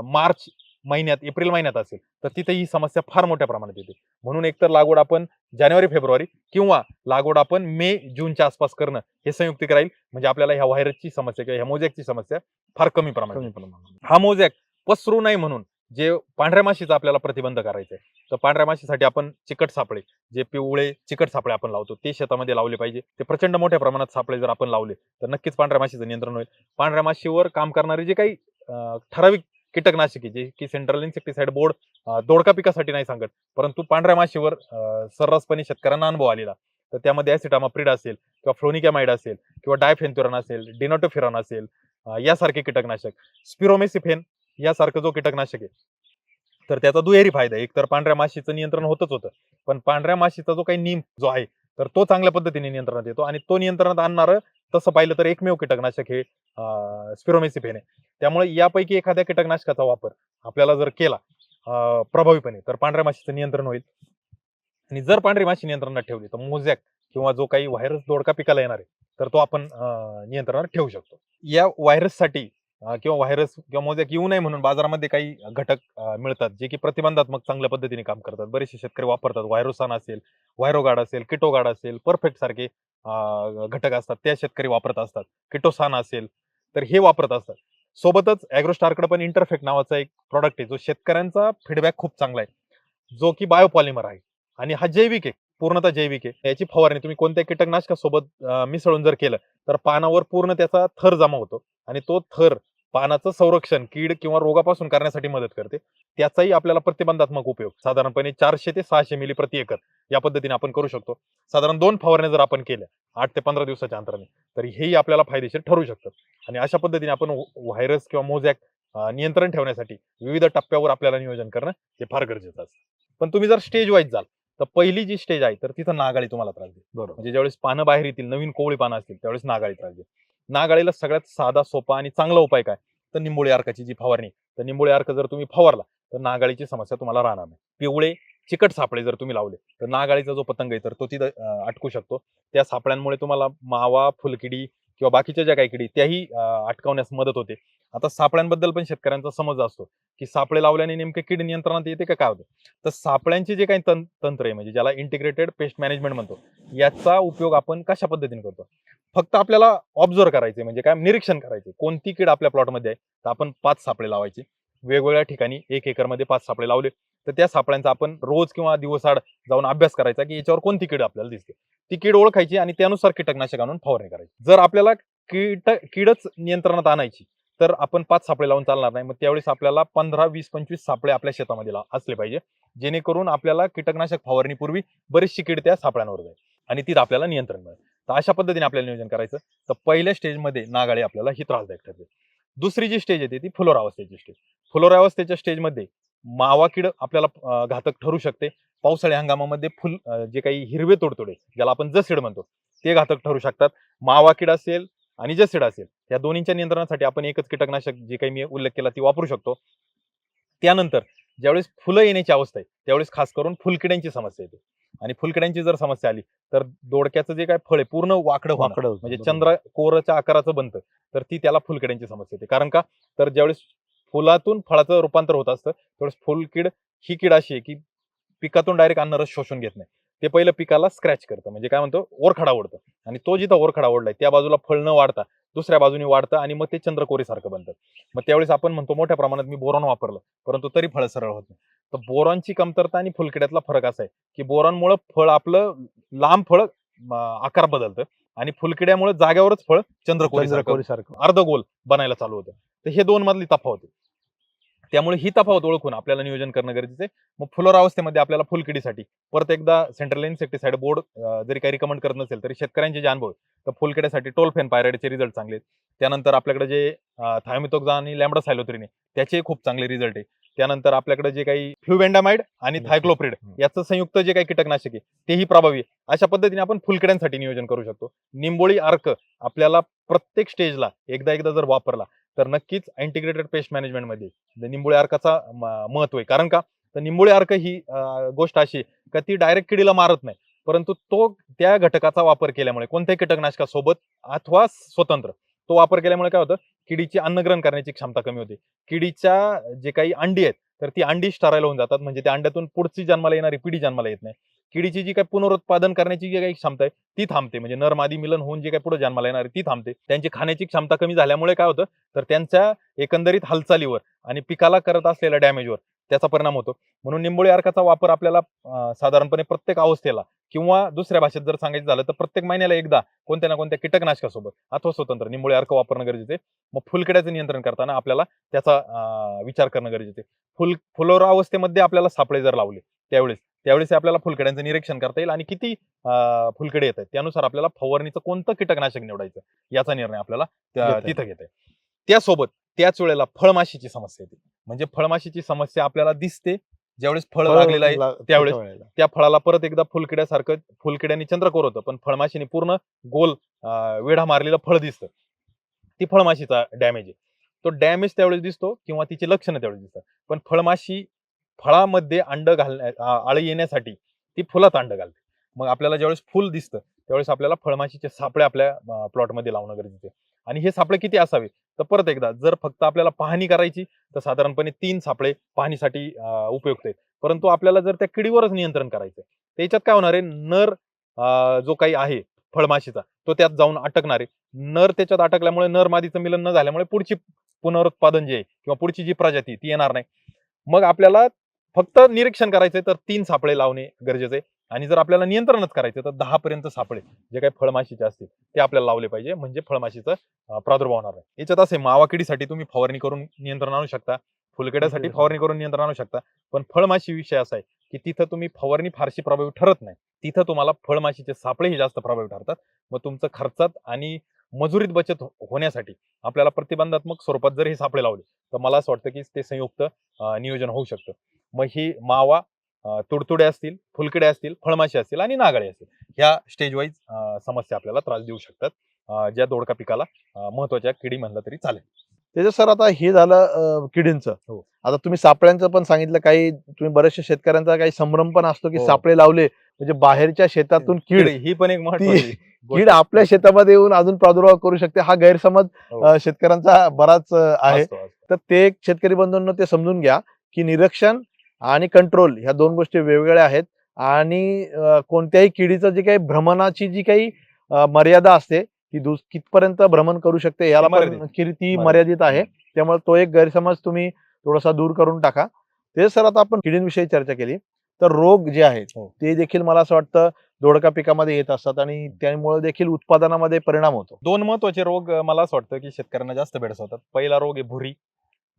मार्च महिन्यात, एप्रिल महिन्यात असेल तर तिथे ही समस्या फार मोठ्या प्रमाणात येते. म्हणून एकतर लागवड आपण जानेवारी फेब्रुवारी किंवा लागवड आपण मे जूनच्या आसपास करणं हे संयुक्तिक राहील. म्हणजे आपल्याला ह्या व्हायरसची समस्या किंवा ह्या मोझॅकची समस्या फार कमी प्रमाणात. हा मोझॅक पसरू नये म्हणून जे पांढऱ्या माशीचा आपल्याला प्रतिबंध करायचा आहे, तर पांढऱ्या माशीसाठी आपण चिकट सापळे, जे पिवळे चिकट सापळे आपण लावतो ते शेतामध्ये लावले पाहिजे. ते प्रचंड मोठ्या प्रमाणात सापळे जर आपण लावले तर नक्कीच पांढऱ्या माशीचं नियंत्रण होईल. पांढऱ्या माशीवर काम करणारे जे काही ठराविक कीटकनाशके, जे की सेंट्रल इन्सेक्टिसाइड बोर्ड दोडका पिकासाठी नाही सांगत, परंतु पांढऱ्या माशीवर सर्रासपणे शेतकऱ्यांना अनुभव आलेला, तर त्यामध्ये ॲसिटामाप्रिड असेल किंवा फ्लोनिकॅमाइड असेल किंवा डायफेन्थ्युरान असेल, डिनोटोफिरॉन असेल, यासारखे कीटकनाशक, स्पिरोमेसिफेन यासारखं जो कीटकनाशक आहे तर त्याचा दुहेरी फायदा आहे. एक तर पांढऱ्या माशीचं नियंत्रण होतच होतं, पण पांढऱ्या माशीचा जो काही नीम जो आहे तर तो चांगल्या पद्धतीने नियंत्रणात येतो. आणि तो नियंत्रणात आणणारं तसं पाहिलं तर एकमेव कीटकनाशक हे स्पिरोमेसिफेन आहे. त्यामुळे यापैकी एखाद्या कीटकनाशकाचा वापर आपल्याला जर केला प्रभावीपणे तर पांढऱ्या माशीचं नियंत्रण होईल. आणि जर पांढरी माशी नियंत्रणात ठेवली तर मोझॅक किंवा जो काही व्हायरस दोडका पिकाला येणार आहे तर तो आपण नियंत्रणात ठेवू शकतो. या व्हायरससाठी किंवा व्हायरस किंवा मोझॅक येऊ नये म्हणून बाजारामध्ये काही घटक मिळतात जे की प्रतिबंधात्मक चांगल्या पद्धतीने काम करतात. बरेचसे शेतकरी वापरतात. व्हायरोसान असेल, व्हायरोगार्ड असेल, किटोगार्ड असेल, परफेक्ट सारखे घटक असतात त्या शेतकरी वापरत असतात. किटोसान असेल तर हे वापरत असतात. सोबतच ॲग्रोस्टारकडे पण इंटरफेक्ट नावाचा एक प्रॉडक्ट आहे जो शेतकऱ्यांचा फीडबॅक खूप चांगला आहे, जो की बायोपॉलिमर आहे आणि हा जैविक आहे, पूर्णतः जैविक आहे. याची फवारणी तुम्ही कोणत्या कीटकनाशकासोबत मिसळून जर केलं तर पानावर पूर्ण त्याचा थर जमा होतो आणि तो थर पानाचं संरक्षण कीड किंवा रोगापासून करण्यासाठी मदत करते. त्याचाही आपल्याला प्रतिबंधात्मक उपयोग साधारणपणे 400 ते 600 मिली प्रति एकर या पद्धतीने आपण करू शकतो. साधारण 2 फवारण्या जर आपण केल्या 8 ते 15 दिवसाच्या अंतराने, तर हेही आपल्याला फायदेशीर ठरू शकतं. आणि अशा पद्धतीने आपण व्हायरस किंवा मोझॅक नियंत्रण ठेवण्यासाठी विविध टप्प्यावर आपल्याला नियोजन करणं हे फार गरजेचं असतं. पण तुम्ही जर स्टेज वाईज जाल, तर पहिली जी स्टेज आहे तर तिथं नागाळी तुम्हाला त्रास देईल.
बरोबर.
म्हणजे ज्यावेळेस पानं बाहेर येतील, नवीन कोवळी पानं असतील, त्यावेळेस नागाळी त्रास देईल. नागाळीला सगळ्यात साधा, सोपा आणि चांगला उपाय काय? तर निंबोळी अर्काची जी फवारणी, तर निंबोळी अर्क जर तुम्ही फवारला तर नागाळीची समस्या तुम्हाला राहणार नाही. पिवळे चिकट सापळे जर तुम्ही लावले तर नागाळीचा जो पतंग आहे तर तो तिथं अटकू शकतो. त्या सापळ्यांमुळे तुम्हाला मावा, फुलकिडी किंवा बाकीच्या ज्या काही किडी त्याही अटकावण्यास मदत होते. आता सापळ्यांबद्दल पण शेतकऱ्यांचा समज असतो की सापळे लावल्याने नेमके कीड नियंत्रणात येते का काय होतं. तर सापळ्यांचे जे काही तंत्र आहे, म्हणजे ज्याला इंटिग्रेटेड पेस्ट मॅनेजमेंट म्हणतो, याचा उपयोग आपण कशा पद्धतीने करतो. फक्त आपल्याला ऑब्झर्व करायचे, म्हणजे काय निरीक्षण करायचे, कोणती कीड आपल्या प्लॉटमध्ये आहे. तर आपण 5 सापळे लावायचे वेगवेगळ्या ठिकाणी. 1 एकरमध्ये 5 सापळे लावले तर त्या सापळ्यांचा आपण रोज किंवा दिवसाआड जाऊन अभ्यास करायचा की याच्यावर कोणती कीड आपल्याला दिसते. ती कीड ओळखायची आणि त्यानुसार कीटकनाशक आणून फवारणी करायची. जर आपल्याला कीडच नियंत्रणात आणायची तर आपण 5 सापळे लावून चालणार नाही. मग त्यावेळेस आपल्याला 15, 20, 25 सापळे आपल्या शेतामध्ये असले पाहिजे, जेणेकरून आपल्याला कीटकनाशक फवारणीपूर्वी बरीचशी कीड त्या सापळ्यांवर जाईल आणि तिथं आपल्याला नियंत्रण मिळेल. तर अशा पद्धतीने आपल्याला नियोजन करायचं. तर पहिल्या स्टेजमध्ये नागाळी आपल्याला ही त्रासदायक ठरते. दुसरी जी स्टेज येते ती फुलोरावस्थेची स्टेज. फुलोरावस्थेच्या स्टेजमध्ये मावा कीड आपल्याला घातक ठरू शकते. पावसाळी हंगामामध्ये जे काही हिरवे तुडतुडे ज्याला आपण जसीड म्हणतो ते घातक ठरू शकतात. मावा कीड असेल आणि जसीड असेल या दोन्हींच्या नियंत्रणासाठी आपण एकच कीटकनाशक जे काही मी उल्लेख केला ती वापरू शकतो. त्यानंतर ज्यावेळेस फुलं येण्याची अवस्था आहे त्यावेळेस खास करून फुलकिड्यांची समस्या येते. आणि फुलकिड्यांची जर समस्या आली तर दोडक्याचं जे काय फळ आहे पूर्ण वाकडं
वाकडं होतं,
म्हणजे
बरोबर.
चंद्र कोरच्या आकाराचं बनतं. तर ती त्याला फुलकिड्यांची समस्या येते. कारण का? तर ज्यावेळेस फुलातून फळाचं रूपांतर होत असतं त्यावेळेस फुलकीड ही कीड अशी आहे की पिकातून डायरेक्ट अन्नरस शोषून घेत नाही. ते पहिलं पिकाला स्क्रॅच करतं, म्हणजे काय म्हणतो ओरखडा ओढतं. आणि तो जिथं ओरखडा ओढलाय त्या बाजूला फळ न वाढता दुसऱ्या बाजूने वाढतं आणि मग ते चंद्रकोरीसारखं बनतं. मग त्यावेळेस आपण म्हणतो मोठ्या प्रमाणात मी बोरॉन वापरलं, परंतु तरी फळ सरळ होत नाही. तर बोरॉनची कमतरता आणि फुलकिड्यातला फरक असा आहे की बोरॉनमुळे फळ आपलं लांब फळ आकार बदलतं आणि फुलकिड्यामुळे जाग्यावरच फळ चंद्रकोरीसारखं
चंद्रकोरीसारखं.
अर्धगोल बनायला चालू होतं. तर हे दोन मधली तफावत आहे. त्यामुळे ही तफावत ओळखून आपल्याला नियोजन करणं गरजेचं आहे. मग फुलोरावस्थेमध्ये आपल्याला फुलकिडीसाठी परत एकदा सेंट्रल इन्सेक्टिसाइड बोर्ड जरी काही रिकमेंड करत नसेल तरी शेतकऱ्यांचे जे अनुभव आहे, तर फुलकिड्यासाठी टोलफेन पायराइडचे रिझल्ट चांगले आहेत. त्यानंतर आपल्याकडे जे थायमिथोक्झा आणि लॅम्बडा सायलोथ्रिन आहे त्याचे खूप चांगले रिझल्ट आहे. त्यानंतर आपल्याकडे जे काही फ्लुवेंडामाइड आणि थायक्लोप्रिड याचं संयुक्त जे काही कीटकनाशक आहे तेही प्रभावी आहे. अशा पद्धतीने आपण फुलकिड्यांसाठी नियोजन करू शकतो. निंबोळी अर्क आपल्याला प्रत्येक स्टेजला एकदा जर वापरला तर नक्कीच इंटिग्रेटेड पेस्ट मॅनेजमेंटमध्ये निंबोळी अर्काचा महत्व आहे. कारण का? तर निंबोळी अर्क ही गोष्ट अशी का ती डायरेक्ट किडीला मारत नाही, परंतु तो त्या घटकाचा वापर केल्यामुळे कोणत्याही कीटकनाशकासोबत अथवा स्वतंत्र तो वापर केल्यामुळे काय होतं, किडीची अन्नग्रहण करण्याची क्षमता कमी होते. किडीच्या जे काही अंडी आहेत तर ती अंडी स्टराईल होऊन जातात, म्हणजे त्या अंड्यातून पुढची जन्माला येणारी पिढी जन्माला येत नाही. किडीची जी काही पुनरुत्पादन करण्याची जी काही क्षमता आहे ती थांबते, म्हणजे नर मादी मिलन होऊन जे काही पुढे जन्माला येणार आहे ती थांबते. त्यांची खाण्याची क्षमता कमी झाल्यामुळे काय होतं, तर त्यांच्या एकंदरीत हालचालीवर आणि पिकाला करत असलेल्या डॅमेजवर त्याचा परिणाम होतो. म्हणून निंबोळी अर्काचा वापर आपल्याला साधारणपणे प्रत्येक अवस्थेला किंवा दुसऱ्या भाषेत जर सांगायचं झालं तर प्रत्येक महिन्याला एकदा कोणत्या ना कोणत्या कीटकनाशकासोबत अथवा स्वतंत्र निंबोळी अर्क वापरणं गरजेचं आहे. मग फुलकिड्याचं नियंत्रण करताना आपल्याला त्याचा विचार करणं गरजेचं आहे. फुलोरावस्थेमध्ये आपल्याला सापळे जर लावले त्यावेळेस आपल्याला फुलकिड्यांचं निरीक्षण करता येईल आणि किती फुलकिडे येत आहेत त्यानुसार आपल्याला फवारणीचं कोणतं कीटकनाशक निवडायचं याचा निर्णय आपल्याला तिथं घेता येईल. त्यासोबत त्याच वेळेला फळमाशीची समस्या येते. म्हणजे फळमाशीची समस्या आपल्याला दिसते ज्यावेळेस फळ लागलेलं आहे त्यावेळेस त्या फळाला परत एकदा फुलकिड्यांनी चंद्रकोर होतं, पण फळमाशीने पूर्ण गोल वेढा मारलेलं फळ दिसतं. ती फळमाशीचा डॅमेज आहे. तो डॅमेज त्यावेळेस दिसतो किंवा तिची लक्षणं त्यावेळेस दिसतात. पण फळमाशी फळामध्ये अळी येण्यासाठी ती फुलात अंड घालते. मग आपल्याला ज्यावेळेस फुल दिसतं त्यावेळेस आपल्याला फळमाशीचे सापळे आपल्या प्लॉटमध्ये लावणं गरजेचं आहे. आणि हे सापळे किती असावे, तर परत एकदा जर फक्त आपल्याला पाहणी करायची तर साधारणपणे 3 सापळे पाहणीसाठी उपयुक्त आहेत. परंतु आपल्याला जर त्या किडीवरच नियंत्रण करायचंय त्याच्यात काय होणार आहे, नर जो काही आहे फळमाशीचा तो त्यात जाऊन अटकणार आहे. नर त्याच्यात अटकल्यामुळे नर मादीचं मिलन न झाल्यामुळे पुढची पुनरुत्पादन जे आहे किंवा पुढची जी प्रजाती ती येणार नाही. मग आपल्याला फक्त निरीक्षण करायचंय तर 3 सापळे लावणे गरजेचं आहे. आणि जर आपल्याला नियंत्रणच करायचं तर 10 पर्यंत सापळे जे काही फळमाशीचे असतील ते आपल्याला लावले पाहिजे, म्हणजे फळमाशीचा प्रादुर्भाव होणार नाही. याच्यात असे मावा किडीसाठी तुम्ही फवारणी करून नियंत्रण आणू शकता, फुलकिड्यासाठी फवारणी करून नियंत्रण आणू शकता. पण फळमाशी विषय असा आहे की तिथं तुम्ही फवारणी फारशी प्रभावी ठरत नाही, तिथं तुम्हाला फळमाशीचे सापळेही जास्त प्रभावी ठरतात. मग तुमचं खर्चात आणि मजुरीत बचत होण्यासाठी आपल्याला प्रतिबंधात्मक स्वरूपात जर हे सापळे लावले तर मला असं वाटतं की ते संयुक्त नियोजन होऊ शकतं. मग ही मावा, तुडतुडे असतील, फुलकिडे असतील, फळमाशी असतील आणि नागाळे असतील, ह्या स्टेज वाईज समस्या आपल्याला त्रास देऊ शकतात, ज्या दोडका पिकाला महत्वाच्या किडी म्हणलं तरी चालेल.
त्याचं सर आता हे झालं किडींचं.
हो.
आता तुम्ही सापळ्यांचं पण सांगितलं, काही तुम्ही बऱ्याचशा शेतकऱ्यांचा काही संभ्रम पण असतो की
हो.
सापळे लावले म्हणजे बाहेरच्या शेतातून कीड
ही पण एक महत्वाची
कीड आपल्या शेतामध्ये येऊन अजून प्रादुर्भाव करू शकते, हा गैरसमज
हो.
शेतकऱ्यांचा बराच आहे.
असतो.
तर ते शेतकरी बंधूंनो ते समजून घ्या की निरीक्षण आणि कंट्रोल ह्या दोन गोष्टी वेगवेगळ्या आहेत. आणि कोणत्याही किडीचं जे काही भ्रमणाची जी काही मर्यादा असते ती कितपर्यंत भ्रमण करू शकते याला पण ती मर्यादित आहे. त्यामुळे तो एक गैरसमज तुम्ही थोडासा दूर करून टाका. ते सर आता आपण किडींविषयी चर्चा केली, तर रोग जे आहेत ते देखील मला असं वाटतं दोडका पिकामध्ये येत असतात आणि त्यामुळे देखील उत्पादनामध्ये परिणाम होतो.
2 महत्वाचे रोग मला असं वाटतं की शेतकऱ्यांना जास्त भेडसावतात. पहिला रोग आहे भुरी,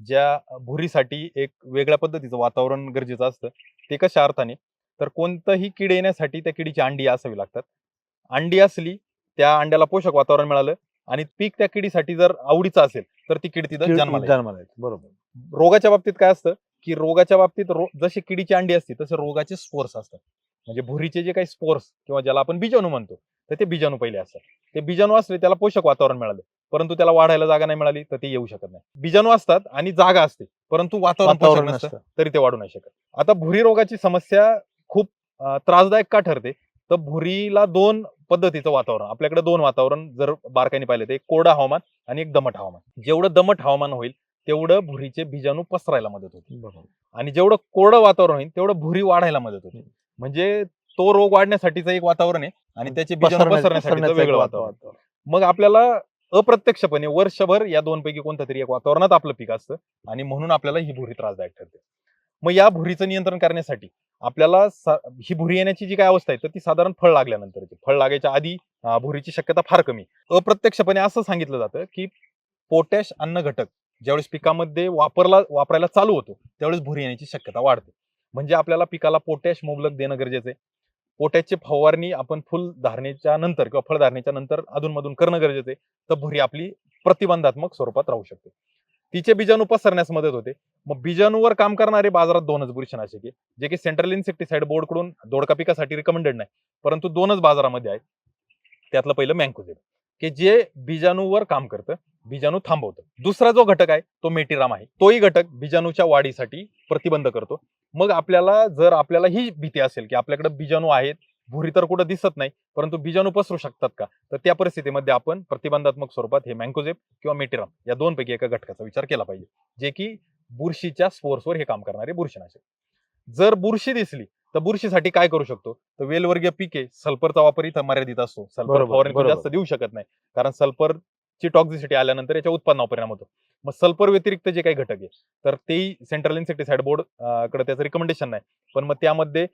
ज्या भुरीसाठी एक वेगळ्या पद्धतीचं वातावरण गरजेचं असतं. ते कशा अर्थाने, तर कोणतंही कीड येण्यासाठी त्या किडीची अंडी असावी लागतात. अंडी असली, त्या अंड्याला पोषक वातावरण मिळालं आणि पीक त्या किडीसाठी जर आवडीचं असेल तर ती किड तिथं जन्माला येते.
बरोबर.
रोगाच्या बाबतीत काय असतं की रोगाच्या बाबतीत जशी किडीची अंडी असते तसे रोगाचे स्पोर्स असतात. म्हणजे भुरीचे जे काही स्पोर्स किंवा ज्याला आपण बीजाणू म्हणतो तर ते बीजाणू पहिले असतात. ते बीजाणू असले त्याला पोषक वातावरण मिळालं, परंतु त्याला वाढायला जागा नाही मिळाली तर ते येऊ शकत नाही. बीजाणू असतात आणि जागा असते, परंतु वातावरण पोषक नसतं तरी ते वाढू नाही शकत. आता भुरी रोगाची समस्या खूप त्रासदायक का ठरते, तर भुरीला 2 पद्धतीचं वातावरण, आपल्याकडे 2 वातावरण जर बारकाईने पाहिलं तर एक कोरडं हवामान आणि एक दमट हवामान. जेवढं दमट हवामान होईल तेवढं भुरीचे बीजाणू पसरायला मदत होते आणि जेवढं कोरडं वातावरण होईल तेवढं भुरी वाढायला मदत होते. म्हणजे तो रोग वाढण्यासाठीचं एक वातावरण आहे आणि त्याचे बीजाणू पसरण्यासाठीचं वेगळं वातावरण. मग आपल्याला अप्रत्यक्षपणे वर्षभर या 2 पैकी कोणत्या तरी एक वातावरणात आपलं पीक असतं आणि म्हणून आपल्याला ही भुरी त्रासदायक ठरते. मग या भुरीचं नियंत्रण करण्यासाठी आपल्याला ही भुरी येण्याची जी काय अवस्था आहे तर ती साधारण फळ लागल्यानंतरची, फळ लागायच्या आधी भुरीची शक्यता फार कमी. अप्रत्यक्षपणे असं सांगितलं जातं की पोटॅश अन्न घटक ज्यावेळेस पिकामध्ये वापरायला चालू होतो त्यावेळेस भुरी येण्याची शक्यता वाढते. म्हणजे आपल्याला पिकाला पोटॅश मुबलक देणं गरजेचं आहे. पोटॅशची फवारणी आपण फुल धारणेच्या नंतर किंवा फळ धारणेच्या नंतर अधूनमधून करणं गरजेचं आहे, तर भुरी आपली प्रतिबंधात्मक स्वरूपात राहू शकते. तिचे बीजाणू पसरण्यास मदत होते. मग बीजाणूवर काम करणारे बाजारात 2च बुरशीनाशक आहे, जे की सेंट्रल इन्सेक्टिसाइड बोर्ड कडून दोडका पिकासाठी रिकमेंडेड नाही, परंतु 2च बाजारामध्ये आहे. त्यातलं पहिलं मँकोझेब, की जे बीजाणूवर काम करतं, बीजाणू थांबवतं. दुसरा जो घटक आहे तो मेटिराम आहे. तोही घटक बीजाणूच्या वाढीसाठी प्रतिबंध करतो. मग जर आपल्याला ही भीती असेल की आपल्याकडे बीजाणू आहेत, भुरी तर कुठं दिसत नाही, परंतु बीजाणू पसरू शकतात का, तर त्या परिस्थितीमध्ये आपण प्रतिबंधात्मक स्वरूपात हे मँकोझेब किंवा मेटिराम या 2 पैकी एका घटकाचा विचार केला पाहिजे, जे की बुरशीच्या स्पोर्सवर हे काम करणारे बुरशीनाशक. जर बुरशी दिसली तर बुरशीसाठी काय करू शकतो, तर वेलवर्गीय पिके सल्फरचा वापर इथं मर्यादित असतो. सल्फर फवारणी जास्त देऊ शकत नाही, कारण सल्फरची टॉक्झिसिटी आल्यानंतर याच्या उत्पन्नावर परिणाम होतो. मग सल्फर व्यतिरिक्त जे काही घटक आहे तर तेही सेंट्रल इन्सेक्टिसाइड बोर्ड कडे त्याचं रिकमेंडेशन नाही, पण मग त्यामध्ये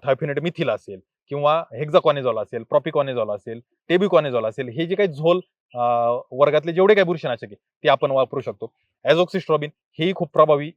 थायफिनेट मिथिल असेल किंवा हेक्झाकॉनेझॉल असेल, प्रॉपिकॉनेझॉल असेल, टेबिकॉनेझॉल असेल, हे जे काही झोल वर्गातले जेवढे काही बुरशीनाशक आहे ते आपण वापरू शकतो. ॲझोक्सिस्ट्रॉबिन हेही खूप प्रभावी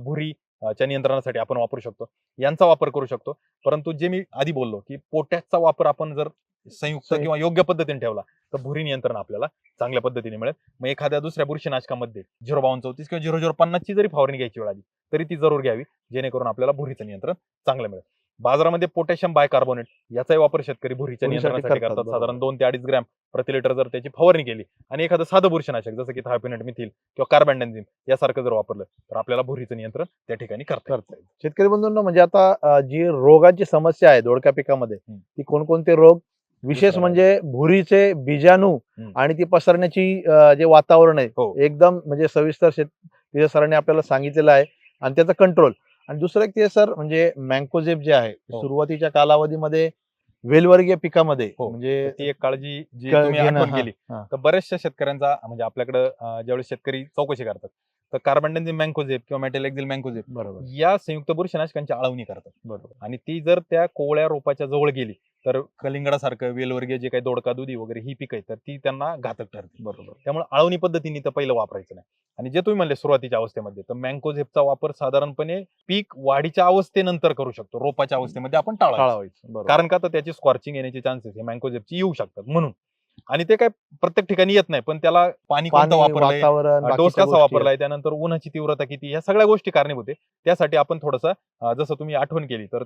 भुरी च्या नियंत्रणासाठी आपण वापरू शकतो, यांचा वापर करू शकतो. परंतु जे मी आधी बोललो की पोटॅशचा वापर आपण जर संयुक्त किंवा योग्य पद्धतीने ठेवला तर भुरी नियंत्रण आपल्याला चांगल्या पद्धतीने मिळेल. मग एखाद्या दुसऱ्या बुरशीनाशकामध्ये 05234 किंवा 0050 ची जरी फवारणी घ्यायची वेळ आली तरी ती जरूर घ्यावी, जेणेकरून आपल्याला भुरीचं नियंत्रण चांगलं मिळेल. बाजारामध्ये पोटॅशियम बायकार्बोनेट याचाही वापर शेतकरी भुरीच्या नियंत्रणासाठी करतात. साधारण 2 ते 2.5 ग्रॅम प्रति लिटर जर त्याची फवारणी केली आणि एखादं साधं बुरशीनाशक जसं की थायफिनेट मिथिल किंवा कार्बेंडाझिम यासारखं जर वापरलं तर आपल्याला भुरीचं नियंत्रण त्या ठिकाणी करता येईल.
शेतकरी बंधूंनो, म्हणजे आता जी रोगांची समस्या आहे दोडका पिकामध्ये ती कोणकोणते रोग, विशेष म्हणजे भुरीचे बीजाणू आणि ती पसरण्याची जे वातावरण आहे एकदम म्हणजे सविस्तर तिथे सरांनी आपल्याला सांगितलेलं आहे आणि त्याचा कंट्रोल. आणि दुसरं एक ते सर म्हणजे मँकोझेब जे आहे सुरुवातीच्या कालावधीमध्ये वेलवर्गीय पिकामध्ये म्हणजे
ती एक काळजी जी तुम्ही आठवण केली तर बऱ्याचशा शेतकऱ्यांचा म्हणजे आपल्याकडे ज्यावेळेस शेतकरी चौकशी करतात तर कार्बनडेन्झिम मँकोझेब किंवा मेटॅलेक्झिल मँकोझेब
बरोबर
या संयुक्त बुरशीनाशकांची आळवणी करतात.
बरोबर
आणि ती जर त्या कोवळ्या रोपाच्या जवळ गेली तर कलिंगडासारखं वेलवर्गीय जे काही दोडका दुधी वगैरे ही पिकं आहेत तर ती त्यांना घातक ठरते.
बरोबर
त्यामुळे आळवणी पद्धतीने तर पहिलं वापरायचं नाही. आणि जे तुम्ही म्हणले सुरुवातीच्या अवस्थेमध्ये तर मँकोझेबचा वापर साधारणपणे पीक वाढीच्या अवस्थेनंतर करू शकतो, रोपाच्या अवस्थेमध्ये आपण टाळायचं.
टाळावायचं बरोबर
कारण का तर त्याची स्कॉर्चिंग येण्याचे चान्सेस हे मँकोझेबची येऊ शकतात म्हणून. आणि ते काय प्रत्येक ठिकाणी येत नाही, पण त्याला पाणी कोणतं
पाणी
वापरलंय,
वातावरण
डोस
बाकीच्या
कसा
गोष्टी
वापरलाय, त्यानंतर उन्हाची तीव्रता किती, ह्या सगळ्या गोष्टी कारणीभूत आहे. त्यासाठी आपण थोडंसं जसं तुम्ही आठवण केली तर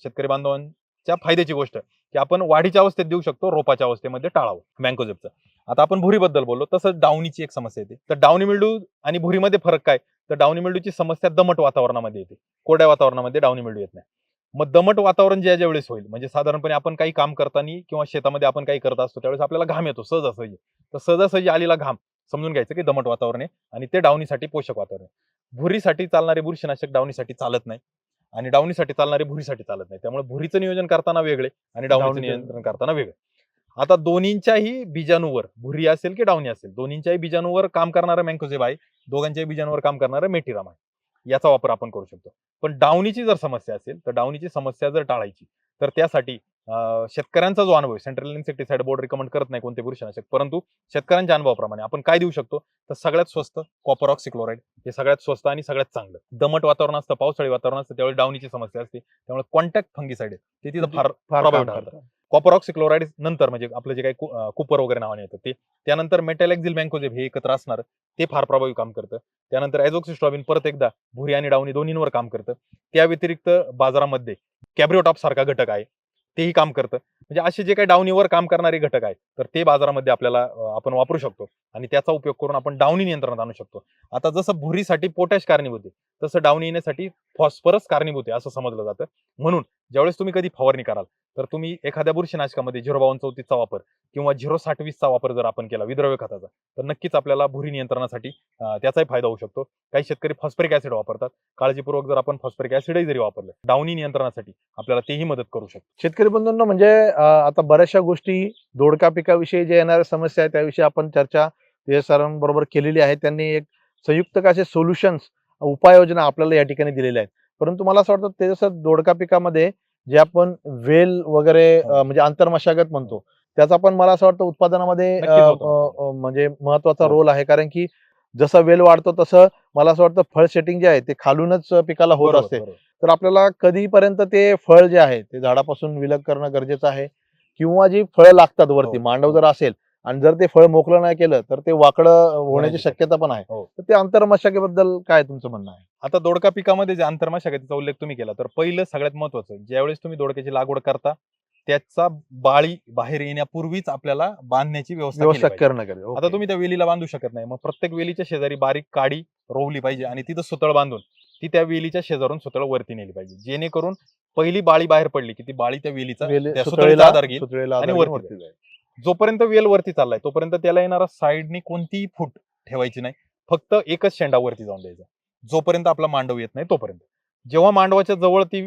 शेतकरी बांधवांच्या फायद्याची गोष्ट की आपण वाढीच्या अवस्थेत देऊ शकतो, रोपाच्या अवस्थेमध्ये टाळावं मँकोझेबचं. आता आपण भुरीबद्दल बोललो, तसंच डाउनीची एक समस्या येते. तर डाउनी मिल्ड्यू आणि भुरीमध्ये फरक काय? तर डाउनी मिल्ड्यूची समस्या दमट वातावरणामध्ये येते, कोरड्या वातावरणामध्ये डाउनी मिल्ड्यू येत नाही. मग दमट वातावरण ज्या वेळेस होईल, म्हणजे साधारणपणे आपण काही काम करताना किंवा शेतामध्ये आपण काही करत असतो त्यावेळेस आपल्याला घाम येतो सहजासहजी. तर सहजासहजी आलेला घाम समजून घ्यायचं की दमट वातावरण आहे आणि ते डाउनीसाठी पोषक वातावरण आहे. भुरीसाठी चालणारे बुरशीनाशक डाउनीसाठी चालत नाही आणि डाउनीसाठी चालणारे भुरीसाठी चालत नाही. त्यामुळे भुरीचं नियोजन करताना वेगळे आणि डाउनीचं
डाउनीचं
नियोजन करताना वेगळे. आता दोन्हींच्याही बीजाणूवर, भुरी असेल की डाउनी असेल, दोन्हींच्याही बीजाणूवर काम करणारं मँकोझेब आहे, दोघांच्याही बीजाणूवर काम करणारं मेटिराम आहे. याचा वापर आपण करू शकतो. पण डाउनीची जर समस्या असेल तर डाउनीची समस्या जर टाळायची तर त्यासाठी शेतकऱ्यांचा जो अनुभव आहे, सेंट्रल इन्सेक्टिसाइड बोर्ड रिकमेंड करत नाही कोणते बुरशीनाशक, परंतु शेतकऱ्यांच्या अनुभवाप्रमाणे आपण काय देऊ शकतो तर सगळ्यात स्वस्त कॉपर ऑक्सिक्लोराइड हे सगळ्यात स्वस्त आणि सगळ्यात चांगलं. दमट वातावरण असतं, पावसाळी वातावरण असतं, त्यावेळी डाउनीची समस्या असते, त्यामुळे कॉन्टॅक्ट फंगीसाइड ते तिथं फार
फार
प्रभावी
काम
ठरतं.
करतात.
कॉपर ऑक्सिक्लोराइड नंतर म्हणजे आपलं जे काही कुपर वगैरे नावाने येतं ते, त्यानंतर मेटॅलेक्झिल मँकोझेब हे एकत्र असणार ते फार प्रभावी काम करतं. त्यानंतर ॲझोक्सिस्ट्रॉबिन परत एकदा भुरी आणि डाउनी दोन्हींवर काम करतं. त्या व्यतिरिक्त बाजारामध्ये कॅब्रिओटॉप सारखा घटक आहे, तेही काम करतं. म्हणजे असे जे काही डाउनीवर काम करणारे घटक आहेत तर ते बाजारामध्ये आपल्याला आपण वापरू शकतो आणि त्याचा उपयोग करून आपण डाउनी नियंत्रणात आणू शकतो. आता जसं भुरीसाठी पोटॅश कारणीभूत आहे तसं डाउनी येण्यासाठी फॉस्फरस कारणीभूत आहे असं समजलं जातं. म्हणून ज्यावेळेस तुम्ही कधी फवारणी कराल तर तुम्ही एखाद्या बुरशीनाशकामध्ये 05234 चा वापर किंवा 027 चा वापर जर आपण केला विद्रव्य खताचा तर नक्कीच आपल्याला भुरी नियंत्रणासाठी त्याचाही फायदा होऊ शकतो. काही शेतकरी फॉस्फरिक ऍसिड वापरतात, काळजीपूर्वक जर आपण फॉस्फरिक ऍसिडही जरी वापरलं डाउनी नियंत्रणासाठी आपल्याला तेही मदत करू शकतो.
शेतकरी बंधूंनो म्हणजे आता बऱ्याचशा गोष्टी दोडका पिकाविषयी जे येणाऱ्या समस्या आहेत त्याविषयी आपण चर्चा सरांबरोबर केलेली आहे. त्यांनी एक संयुक्त असे सोल्युशन्स उपाययोजना आपल्याला या ठिकाणी दिलेल्या आहेत. परंतु मला असं वाटतं ते जसं दोडका पिकामध्ये जे आपण वेल वगैरे म्हणजे आंतरमशागत म्हणतो त्याचा पण मला असं वाटतं उत्पादनामध्ये
नक्कीच होतो.
म्हणजे महत्वाचा
हो.
रोल आहे. कारण की जसं वेल वाढतो तसं मला असं वाटतं फळ सेटिंग जे आहे ते खालूनच पिकाला होत
बरोबर,
असते.
बरोबर.
तर आपल्याला कधीपर्यंत ते फळ जे आहे ते झाडापासून विलग करणं गरजेचं आहे किंवा जी फळं लागतात वरती
हो,
मांडव
हो.
जर असेल आणि जर ते फळ मोकळं नाही केलं तर ते वाकडं होण्याची
होण्याची
शक्यता पण आहे.
हो.
तर ते आंतरमशागतीबद्दल काय तुमचं म्हणणं आहे?
आता दोडका पिकामध्ये जे आंतरमशागतीचा उल्लेख तुम्ही केला तर पहिलं सगळ्यात महत्वाचं ज्यावेळेस तुम्ही दोडक्याची लागवड करता त्याचा बाळी बाहेर येण्यापूर्वीच आपल्याला बांधण्याची व्यवस्था केली
व्यवस्था
पाहिजे.
करणं गरजेचं.
आता तुम्ही त्या वेलीला बांधू शकत नाही, मग प्रत्येक वेलीच्या शेजारी बारीक काडी रोवली पाहिजे आणि तिथं सुतळ बांधून ती त्या वेलीच्या शेजारून सुतळ वरती नेली पाहिजे, जेणेकरून पहिली बाळी बाहेर पडली की ती बाळी त्या वेलीचा त्या सुतळीचा आधार घेईल आणि वरती
जाईल.
जोपर्यंत वेल वरती चाललाय तोपर्यंत त्याला येणारा साईडनी कोणतीही फूट ठेवायची नाही, फक्त एकच शेंडा वरती जाऊन द्यायचा जोपर्यंत आपला मांडव येत नाही तोपर्यंत. जेव्हा मांडवाच्या जवळ ती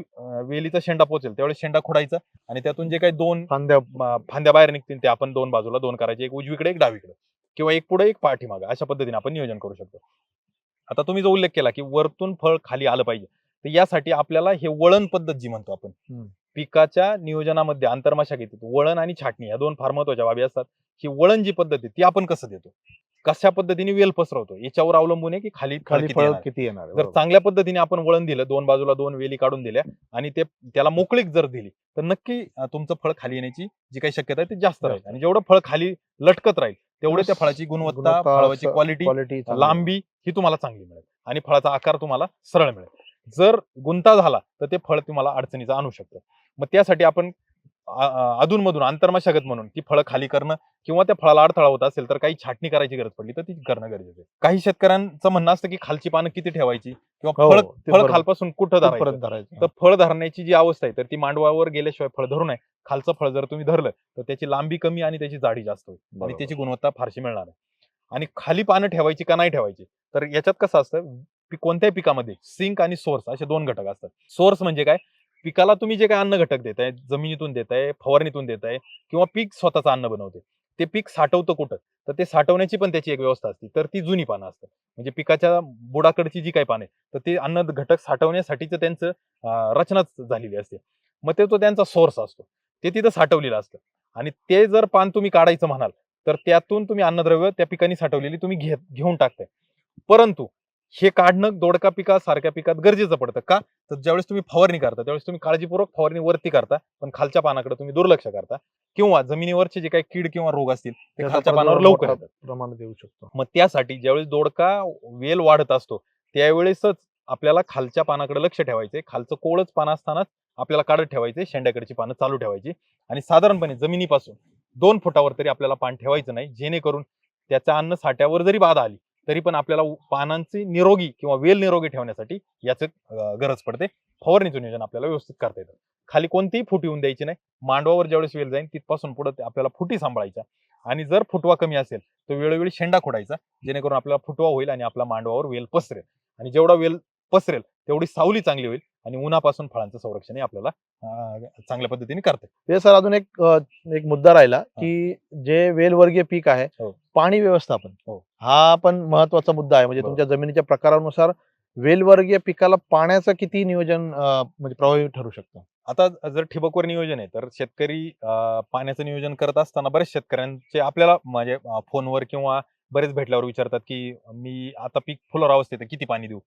वेलीचा शेंडा पोहोचेल त्यावेळेस शेंडा खोडायचा आणि त्यातून जे काही दोन फांद्या बाहेर निघतील ते आपण दोन बाजूला दोन करायचे, एक उजवीकडे एक डावीकडे किंवा एक पुढे एक पाठीमागे, अशा पद्धतीने आपण नियोजन करू शकतो. आता तुम्ही जो उल्लेख केला की वरतून फळ खाली आलं पाहिजे तर यासाठी आपल्याला हे वळण पद्धत जी म्हणतो आपण पिकाच्या नियोजनामध्ये आंतरमशागतीत वळण आणि छाटणी या दोन फार महत्वाच्या बाबी असतात. ही वळण जी पद्धत आहे ती आपण कसं देतो, कशा पद्धतीने वेल पसरवतो याच्यावर अवलंबून आहे की खाली
खाली
किती
फळ
येणार.
किती येणार आहे.
जर
बरोबर.
चांगल्या पद्धतीने आपण वळण दिलं, दोन बाजूला दोन वेली काढून दिल्या आणि ते त्याला मोकळीक जर दिली तर नक्की तुमचं फळ खाली येण्याची जी काही शक्यता आहे ती जास्त राहील आणि जेवढं फळ खाली लटकत राहील तेवढे त्या फळाची गुणवत्ता, फळाची क्वालिटी, लांबी ही तुम्हाला चांगली मिळेल आणि फळाचा आकार तुम्हाला सरळ मिळेल. जर गुंता झाला तर ते फळ तुम्हाला अडचणीचा आणू शकतं. मग त्यासाठी आपण अधूनमधून आंतरमशागत म्हणून ती फळं खाली करणं किंवा त्या फळाला अडथळा होत असेल तर काही छाटणी करायची गरज पडली तर ती करणं गरजेचं आहे. काही शेतकऱ्यांचं म्हणणं असतं की खालची पानं किती ठेवायची किंवा
हो,
फळ
ते
फळ
बरोबर.
खालपासून कुठं धरायचं.
धरायचं.
तर फळ धरण्याची जी अवस्था आहे तर ती मांडवावर गेल्याशिवाय फळ धरू नये. खालचं फळ जर तुम्ही धरलं तर त्याची लांबी कमी आणि त्याची जाडी जास्त होईल आणि
बरोबर.
त्याची गुणवत्ता फारशी मिळणार आहे. आणि खाली पानं ठेवायची का नाही ठेवायची तर याच्यात कसं असतं, कोणत्याही पिकामध्ये सिंक आणि सोर्स असे दोन घटक असतात. सोर्स म्हणजे काय, पिकाला तुम्ही जे काही अन्न घटक देताय, जमिनीतून देताय, फवारणीतून देताय किंवा पीक स्वतःचं अन्न बनवते ते पीक साठवतं कुठं, तर ते साठवण्याची पण त्याची एक व्यवस्था असते, तर ती जुनी पानं असतात. म्हणजे पिकाच्या बुडाकडची जी काही पानं आहे, तर ते अन्न घटक साठवण्यासाठीच त्यांचं रचनाच झालेली असते. मग तो त्यांचा सोर्स असतो, ते तिथं साठवलेलं असतं. आणि ते जर पान तुम्ही काढायचं म्हणाल, तर त्यातून तुम्ही अन्नद्रव्य त्या पिकांनी साठवलेली तुम्ही घेऊन टाकताय. परंतु हे काढणं दोडका पिकासारख्या पिकात गरजेचं पडतं का? तर ज्यावेळेस तुम्ही फवारणी करता त्यावेळेस तुम्ही काळजीपूर्वक फवारणी वरती करता, पण खालच्या पानाकडे तुम्ही दुर्लक्ष करता, किंवा जमिनीवरचे जे काही कीड किंवा रोग असतील ते
त्याचा
खालच्या
प्रादुर्भाव
पानावर लवकर
मोठ्या
येतात.
प्रमाणात येऊ शकतो.
मग त्यासाठी ज्यावेळेस दोडका वेल वाढत असतो त्यावेळेसच आपल्याला खालच्या पानाकडे लक्ष ठेवायचे. खालचं कोवळच पान असतानाच आपल्याला काढत ठेवायचे, शेंड्याकडची पानं चालू ठेवायची आणि साधारणपणे जमिनीपासून 2 फुटावर तरी आपल्याला पान ठेवायचं नाही, जेणेकरून त्याच्या अन्न साठ्यावर जरी बाधा आली तरी पण आपल्याला पानांची निरोगी किंवा वेल निरोगी ठेवण्यासाठी याचं गरज पडते. फवारणीचं नियोजन आपल्याला व्यवस्थित करता येतं. खाली कोणतीही फूट येऊन द्यायची नाही. मांडवावर ज्यावेळेस वेल जाईल तिथपासून पुढे आपल्याला फुटी सांभाळायच्या आणि जर फुटवा कमी असेल तर वेळोवेळी शेंडा खोडायचा, जेणेकरून आपल्याला फुटवा होईल आणि आपला मांडवावर वेल पसरेल. आणि जेवढा वेल पसरेल तेवढी सावली चांगली होईल आणि उन्हापासून फळांचं संरक्षणही आपल्याला चांगल्या पद्धतीने करता येईल.
ते सर अजून एक मुद्दा राहिला की जे वेलवर्गीय पीक आहे,
हो.
पाणी व्यवस्थापन,
हो.
हा पण महत्वाचा मुद्दा आहे. म्हणजे
बरोबर.
तुमच्या जमिनीच्या प्रकारानुसार वेलवर्गीय पिकाला पाण्याचं किती नियोजन म्हणजे प्रभावी ठरू शकतं?
आता जर ठिबकवर नियोजन आहे तर शेतकरी पाण्याचं नियोजन करत असताना बरेच शेतकऱ्यांचे आपल्याला म्हणजे फोनवर किंवा बरेच भेटल्यावर विचारतात की मी आता पीक फुलोर अवस्थेत आहे, किती पाणी देऊ,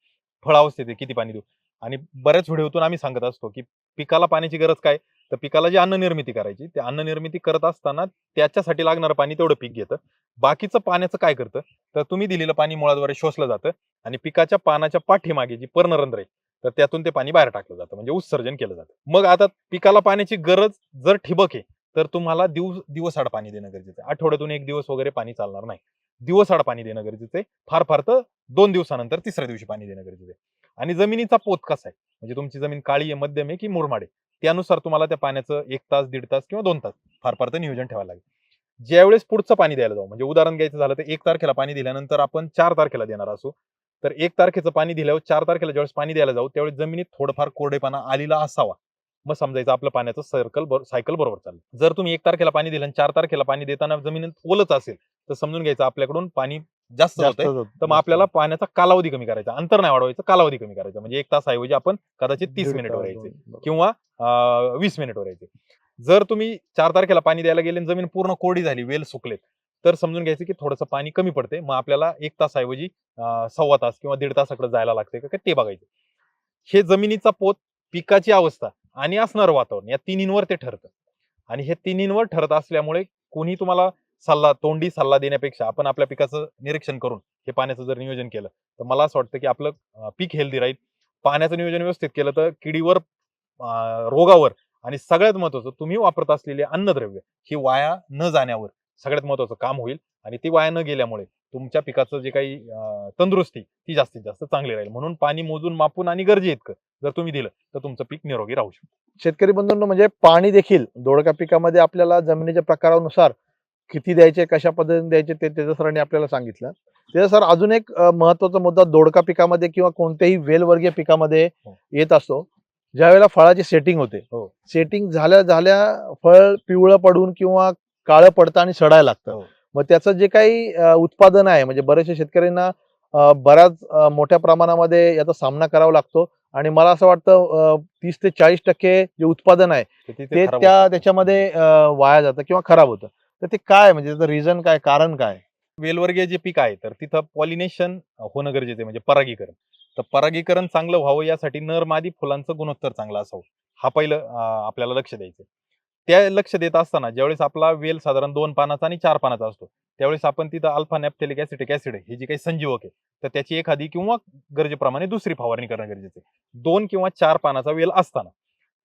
फळ अवस्थेत आहे, किती पाणी देऊ. आणि बऱ्याच व्हिडिओतून आम्ही सांगत असतो की पिकाला पाण्याची गरज काय, तर पिकाला जी अन्न निर्मिती करायची ते अन्न निर्मिती करत असताना त्याच्यासाठी लागणारं पाणी तेवढं पीक घेतं. बाकीचं पाण्याचं काय करतं, तर तुम्ही दिलेलं पाणी मुळाद्वारे शोषलं जातं आणि पिकाच्या पानाच्या पाठीमागे जी पर्णरंध्र आहे तर त्यातून ते पाणी बाहेर टाकलं जातं, म्हणजे उत्सर्जन केलं जातं. मग आता पिकाला पाण्याची गरज जर ठिबक आहे तर तुम्हाला दिवसाआड पाणी देणं गरजेचं आहे. आठवड्यातून 1 दिवस वगैरे पाणी चालणार नाही. दिवसाआड पाणी देणं गरजेचं आहे. फार फार तर 2 दिवसानंतर 3ऱ्या दिवशी पाणी देणं गरजेचं आहे. आणि जमिनीचा पोत कसा आहे, म्हणजे तुमची जमीन काळी आहे, मध्यम आहे की मुरमाड आहे, त्यानुसार तुम्हाला त्या पाण्याचं 1 तास, 1.5 तास किंवा 2 तास फार फार तर नियोजन ठेवायला लागेल. ज्यावेळेस पुढचं पाणी द्यायला जाऊ, म्हणजे उदाहरण घ्यायचं झालं तर 1 तारखेला पाणी दिल्यानंतर आपण 4 तारखेला देणार असू, तर 1 तारखेचं पाणी दिल्यावर 4 तारखेला ज्यावेळेस पाणी द्यायला जाऊ त्यावेळेस जमिनीत थोडंफार कोरडेपणा आलेला असावा. मग समजायचं आपलं पाण्याचं सायकल बरोबर चाललं. जर तुम्ही 1 तारखेला पाणी दिलं आणि 4 तारखेला पाणी देताना जमिनीत ओलच असेल तर समजून घ्यायचं आपल्याकडून पाणी जास्त होतंय. तर मग आपल्याला पाण्याचा कालावधी कमी करायचा, अंतर नाही वाढवायचं, कालावधी कमी करायचा. म्हणजे 1 तासाऐवजी आपण कदाचित 30 मिनिटवर यायचे किंवा 20 मिनिटवर यायचे. जर तुम्ही 4 तारखेला पाणी द्यायला गेले आणि जमीन पूर्ण कोरडी झाली, वेल सुकलेत, तर समजून घ्यायचं की थोडंसं पाणी कमी पडते. मग आपल्याला 1 तासाऐवजी 1.25 तास किंवा 1.5 तासाकडे जायला लागते का ते बघायचं. हे जमिनीचा पोत, पिकाची अवस्था आणि असणारं वातावरण या तिन्हींवर ते ठरतं. आणि हे तिन्हींवर ठरत असल्यामुळे कोणी तुम्हाला तोंडी सल्ला देण्यापेक्षा आपण आपल्या पिकाचं निरीक्षण करून हे पाण्याचं जर नियोजन केलं तर मला असं वाटतं की आपलं पीक हेल्दी राहील. पाण्याचं नियोजन व्यवस्थित केलं तर किडीवर, रोगावर आणि सगळ्यात महत्वाचं तुम्ही वापरत असलेले अन्नद्रव्य ही वाया न जाण्यावर सगळ्यात महत्वाचं काम होईल. आणि ती वाया न गेल्यामुळे तुमच्या पिकाचं जे काही तंदुरुस्ती ती जास्तीत जास्त चांगली राहील. म्हणून पाणी मोजून मापून आणि गरजेइतकं जर तुम्ही दिलं तर तुमचं पीक निरोगी राहू शकतं.
शेतकरी बंधूंनो, म्हणजे पाणी देखील दोडका पिकामध्ये आपल्याला जमिनीच्या प्रकारानुसार किती द्यायचे, कशा पद्धतीने द्यायचे ते तेजस सरांनी आपल्याला सांगितलं. तेजस सर, अजून एक महत्वाचा मुद्दा दोडका पिकामध्ये किंवा कोणत्याही वेलवर्गीय पिकामध्ये येत असतो. ज्यावेळेला फळाची सेटिंग होते,
हो.
सेटिंग झाल्या फळ पिवळं पडून किंवा काळं पडतं आणि सडायला लागतं.
हो.
मग त्याचं जे काही उत्पादन आहे, म्हणजे बऱ्याचशा शेतकऱ्यांना बऱ्याच मोठ्या प्रमाणामध्ये याचा सामना करावा लागतो. आणि मला असं वाटतं 30 ते 40% जे उत्पादन आहे ते
खराब होतं.
त्याच्यामध्ये वाया जातं किंवा खराब होतं. तर ते काय, म्हणजे त्याचं रिझन काय, कारण काय?
वेलवर्गीय जे पीक आहे तर तिथं पॉलिनेशन होणं गरजेचं आहे, म्हणजे परागीकरण. तर परागीकरण चांगलं व्हावं यासाठी नर मादी फुलांचं गुणोत्तर चांगलं असावं, हा पहिलं आपल्याला लक्ष द्यायचं. त्या लक्ष देत असताना ज्यावेळेस आपला वेल साधारण 2 पानाचा आणि 4 पानाचा असतो त्यावेळेस आपण तिथं अल्फा नॅप्थेलिक ऍसिटिक ऍसिड हे जे काही संजीवक आहे तर त्याची एखादी किंवा गरजेप्रमाणे दुसरी फवारणी करणं गरजेचं आहे. 2 किंवा 4 पानाचा वेल असताना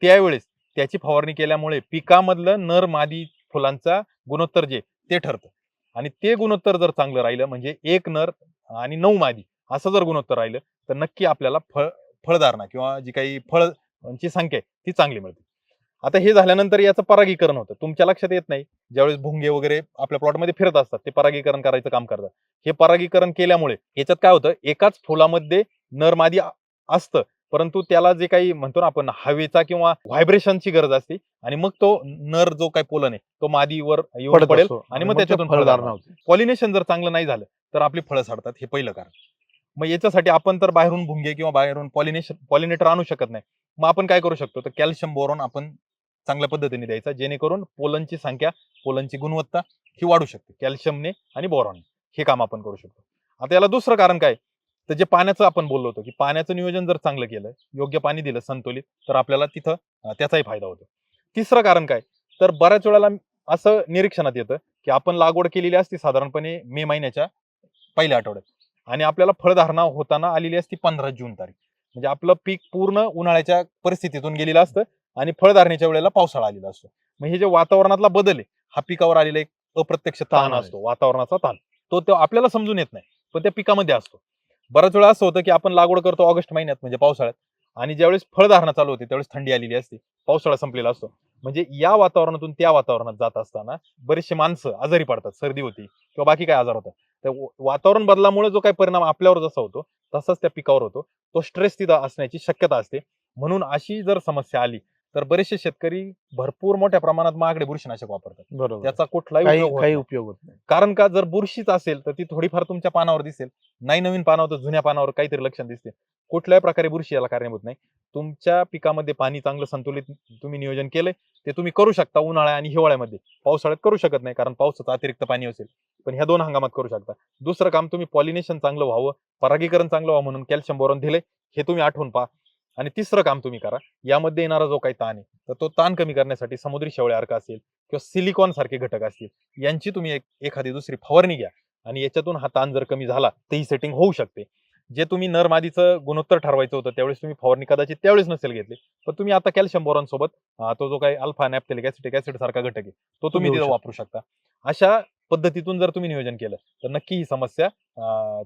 त्यावेळेस त्याची फवारणी केल्यामुळे पिकामधलं नर मादी फुलांचा गुणोत्तर जे ते ठरतं. आणि ते गुणोत्तर जर चांगलं राहिलं, म्हणजे 1 नर आणि 9 मादी असं जर गुणोत्तर राहिलं तर नक्की आपल्याला फळधारणा किंवा जी काही फळांची संख्या आहे ती चांगली मिळते. आता हे झाल्यानंतर याचं परागीकरण होतं. तुमच्या लक्षात येत नाही, ज्यावेळेस भुंगे वगैरे आपल्या प्लॉटमध्ये फिरत असतात ते परागीकरण करायचं काम करतात. हे परागीकरण केल्यामुळे याच्यात काय होतं, एकाच फुलामध्ये नर मादी असतं परंतु त्याला जे काही म्हणतो ना आपण हवेचा किंवा व्हायब्रेशनची गरज असते आणि मग तो नर जो काही पोलन आहे तो मादीवर येऊन
पडत
पडेल
असतो
आणि मग
ते
त्याच्यातून
फळधारणा होते.
पॉलिनेशन जर चांगलं नाही झालं तर आपली फळं सडतात, हे पहिलं कारण. मग याच्यासाठी आपण तर बाहेरून भुंगे किंवा बाहेरून पॉलिनेटर आणू शकत नाही. मग आपण काय करू शकतो, तर कॅल्शियम बोरॉन आपण चांगल्या पद्धतीने द्यायचा, जेणेकरून पोलनची संख्या, पोलनची गुणवत्ता ही वाढू शकते कॅल्शियमने आणि बोरॉनने. हे काम आपण करू शकतो. आता याला दुसरं कारण काय, तर जे पाण्याचं आपण बोललो होतो की पाण्याचं नियोजन जर चांगलं केलं, योग्य पाणी दिलं संतुलित, तर आपल्याला तिथं त्याचाही फायदा होतो. तिसरं कारण काय, तर बऱ्याच वेळेला असं निरीक्षणात येतं की आपण लागवड केलेली असते साधारणपणे मे महिन्याच्या पहिल्या आठवड्यात आणि आपल्याला फळधारणा होताना आलेली असती 15 जून तारीख. म्हणजे आपलं पीक पूर्ण उन्हाळ्याच्या परिस्थितीतून गेलेलं असतं आणि फळधारणेच्या वेळेला पावसाळा आलेला असतो. मग हे जे वातावरणातला बदल आहे, हा पिकावर आलेला एक अप्रत्यक्ष ताण
ताण आहे.
असतो, वातावरणाचा ताण. तो आपल्याला समजून येत नाही, पण त्या पिकामध्ये असतो. बऱ्याच वेळा असं होतं की आपण लागवड करतो ऑगस्ट महिन्यात म्हणजे पावसाळ्यात, आणि ज्यावेळेस फळधारणा चालू होते त्यावेळेस थंडी आलेली असते, पावसाळा संपलेला असतो. म्हणजे या वातावरणातून त्या वातावरणात जात असताना बरेचसे माणसं आजारी पडतात, सर्दी होती किंवा बाकी काय आजार होतात. त्या वातावरण बदलामुळे जो काही परिणाम आपल्यावर जसा होतो तसाच त्या पिकावर होतो. तो स्ट्रेस तिथं असण्याची शक्यता असते. म्हणून अशी जर समस्या आली तर बरेचसे शेतकरी भरपूर मोठ्या प्रमाणात महागडे बुरशीनाशक वापरतात.
बरोबर.
त्याचा कुठलाही
काही
उपयोग होत
काही
नाही.
उपयोग होत नाही.
कारण का, जर बुरशीच असेल तर ती थोडीफार तुमच्या पानावर दिसेल, नाही नवीन पानावर तर जुन्या पानावर काहीतरी लक्षण दिसते. कुठल्याही प्रकारे बुरशी याला कारणीभूत नाही. तुमच्या पिकामध्ये पाणी चांगलं संतुलित तुम्ही नियोजन केलंय, ते तुम्ही करू शकता उन्हाळ्या आणि हिवाळ्यामध्ये. पावसाळ्यात करू शकत नाही कारण पावसाचं अतिरिक्त पाणी असेल, पण ह्या 2 हंगामात करू शकता. दुसरं काम, तुम्ही पॉलिनेशन चांगलं व्हावं, परागीकरण चांगलं व्हावं म्हणून कॅल्शियम बोरॉन दिले, हे तुम्ही आठवून पहा. आणि तिसरं काम तुम्ही करा, यामध्ये येणारा जो काही ताण आहे तर तो ताण कमी करण्यासाठी समुद्री शेवळे अर्क असेल किंवा सिलिकॉन सारखे घटक असतील, यांची तुम्ही एखादी दुसरी फवारणी घ्या आणि याच्यातून हा ताण जर कमी झाला तर ही सेटिंग होऊ शकते. जे तुम्ही नर मादीचं गुणोत्तर ठरवायचं होतं त्यावेळेस तुम्ही फवारणी कदाचित त्यावेळेस नसेल घेतली, पण तुम्ही आता कॅल्शियम बोरॉन सोबत तो जो काही अल्फा नॅप्थेलिक ऍसिटिक ऍसिड सारखा घटक आहे तो तुम्ही
घेऊ
तिथं
शकता.
वापरू शकता. अशा पद्धतीतून जर तुम्ही नियोजन केलं तर नक्की ही समस्या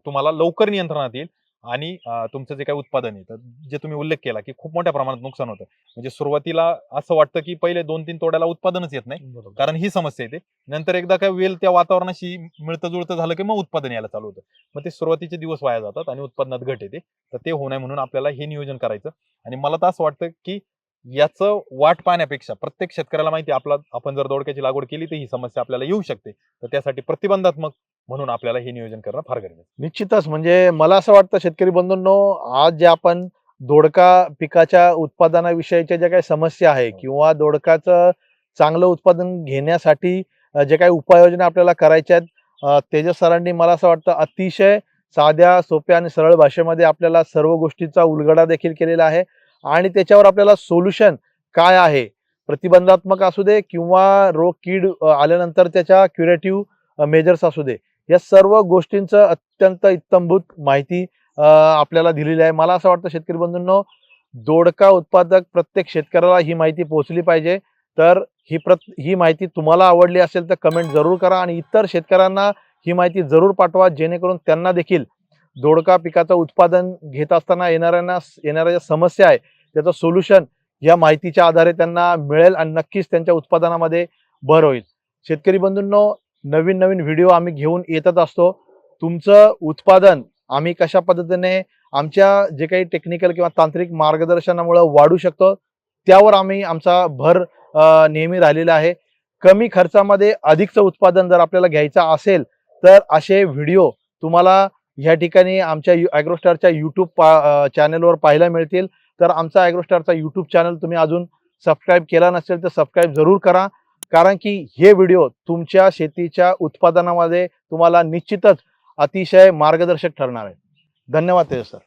तुम्हाला लवकर नियंत्रणात येईल आणि तुमचं जे काही उत्पादन आहे तर जे तुम्ही उल्लेख केला की खूप मोठ्या प्रमाणात नुकसान होतं. म्हणजे सुरुवातीला असं वाटतं की पहिले 2-3 तोड्याला उत्पादनच येत नाही,
बरोबर.
कारण ही समस्या येते. नंतर एकदा काय वेल त्या वातावरणाशी मिळतं जुळतं झालं की मग उत्पादन यायला चालू होतं. मग ते सुरुवातीचे दिवस वाया जातात आणि उत्पादनात घट येते. तर ते होऊ नये म्हणून आपल्याला हे नियोजन करायचं. आणि मला तर असं वाटतं की याचं वाट पाहण्यापेक्षा प्रत्येक शेतकऱ्याला माहिती आहे आपण जर दोडक्याची लागवड केली तर ही समस्या आपल्याला येऊ शकते. तर त्यासाठी प्रतिबंधात्मक म्हणून आपल्याला हे नियोजन करणं फार गरजेचं आहे.
निश्चितच म्हणजे मला असं वाटतं शेतकरी बंधूंनो, आज जे आपण दोडका पिकाच्या उत्पादनाविषयीच्या ज्या काही समस्या आहे किंवा दोडकाचं चांगलं उत्पादन घेण्यासाठी जे काही उपाययोजना आपल्याला करायच्या आहेत, तेजस सरांनी मला असं वाटतं अतिशय साध्या, सोप्या आणि सरळ भाषेमध्ये आपल्याला सर्व गोष्टीचा उलगडा देखील केलेला आहे आणि त्याच्यावर आपल्याला सोल्युशन काय आहे, प्रतिबंधात्मक असू दे किंवा रोग कीड आल्यानंतर त्याच्या क्युरेटिव्ह मेजर्स असू दे, या सर्व गोष्टींचं अत्यंत इत्थंभूत माहिती आपल्याला दिलेली आहे. मला असं वाटतं शेतकरी बंधूंनो, दोडका उत्पादक प्रत्येक शेतकऱ्याला ही माहिती पोहोचली पाहिजे. तर ही माहिती तुम्हाला आवडली असेल तर कमेंट जरूर करा आणि इतर शेतकऱ्यांना ही माहिती जरूर पाठवा, जेणेकरून त्यांना देखील दोडका पिकाचं उत्पादन घेत असताना येणाऱ्या ज्या समस्या आहे त्याचं सोल्युशन या माहितीच्या आधारे त्यांना मिळेल आणि नक्कीच त्यांच्या उत्पादनामध्ये भर होईल. शेतकरी बंधूंनो, नवीन नवीन व्हिडिओ आम्ही घेऊन येतच असतो. तुमचं उत्पादन आम्ही कशा पद्धतीने आमच्या जे काही टेक्निकल किंवा तांत्रिक मार्गदर्शनामुळे वाढू शकतो त्यावर आम्ही आमचा भर नेहमी राहिलेला आहे. कमी खर्चामध्ये अधिकचं उत्पादन जर आपल्याला घ्यायचं असेल तर असे व्हिडिओ तुम्हाला या ठिकाणी आमच्या ॲग्रोस्टारच्या यूट्यूब चॅनलवर पाहायला मिळतील. तर आमचा ॲग्रोस्टारचा यूट्यूब चॅनल तुम्ही अजून सबस्क्राईब केला नसेल तर सबस्क्राईब जरूर करा, कारण की हे व्हिडिओ तुमच्या शेतीच्या उत्पादनामध्ये तुम्हाला निश्चितच अतिशय मार्गदर्शक ठरणार आहे. धन्यवाद तेजस सर.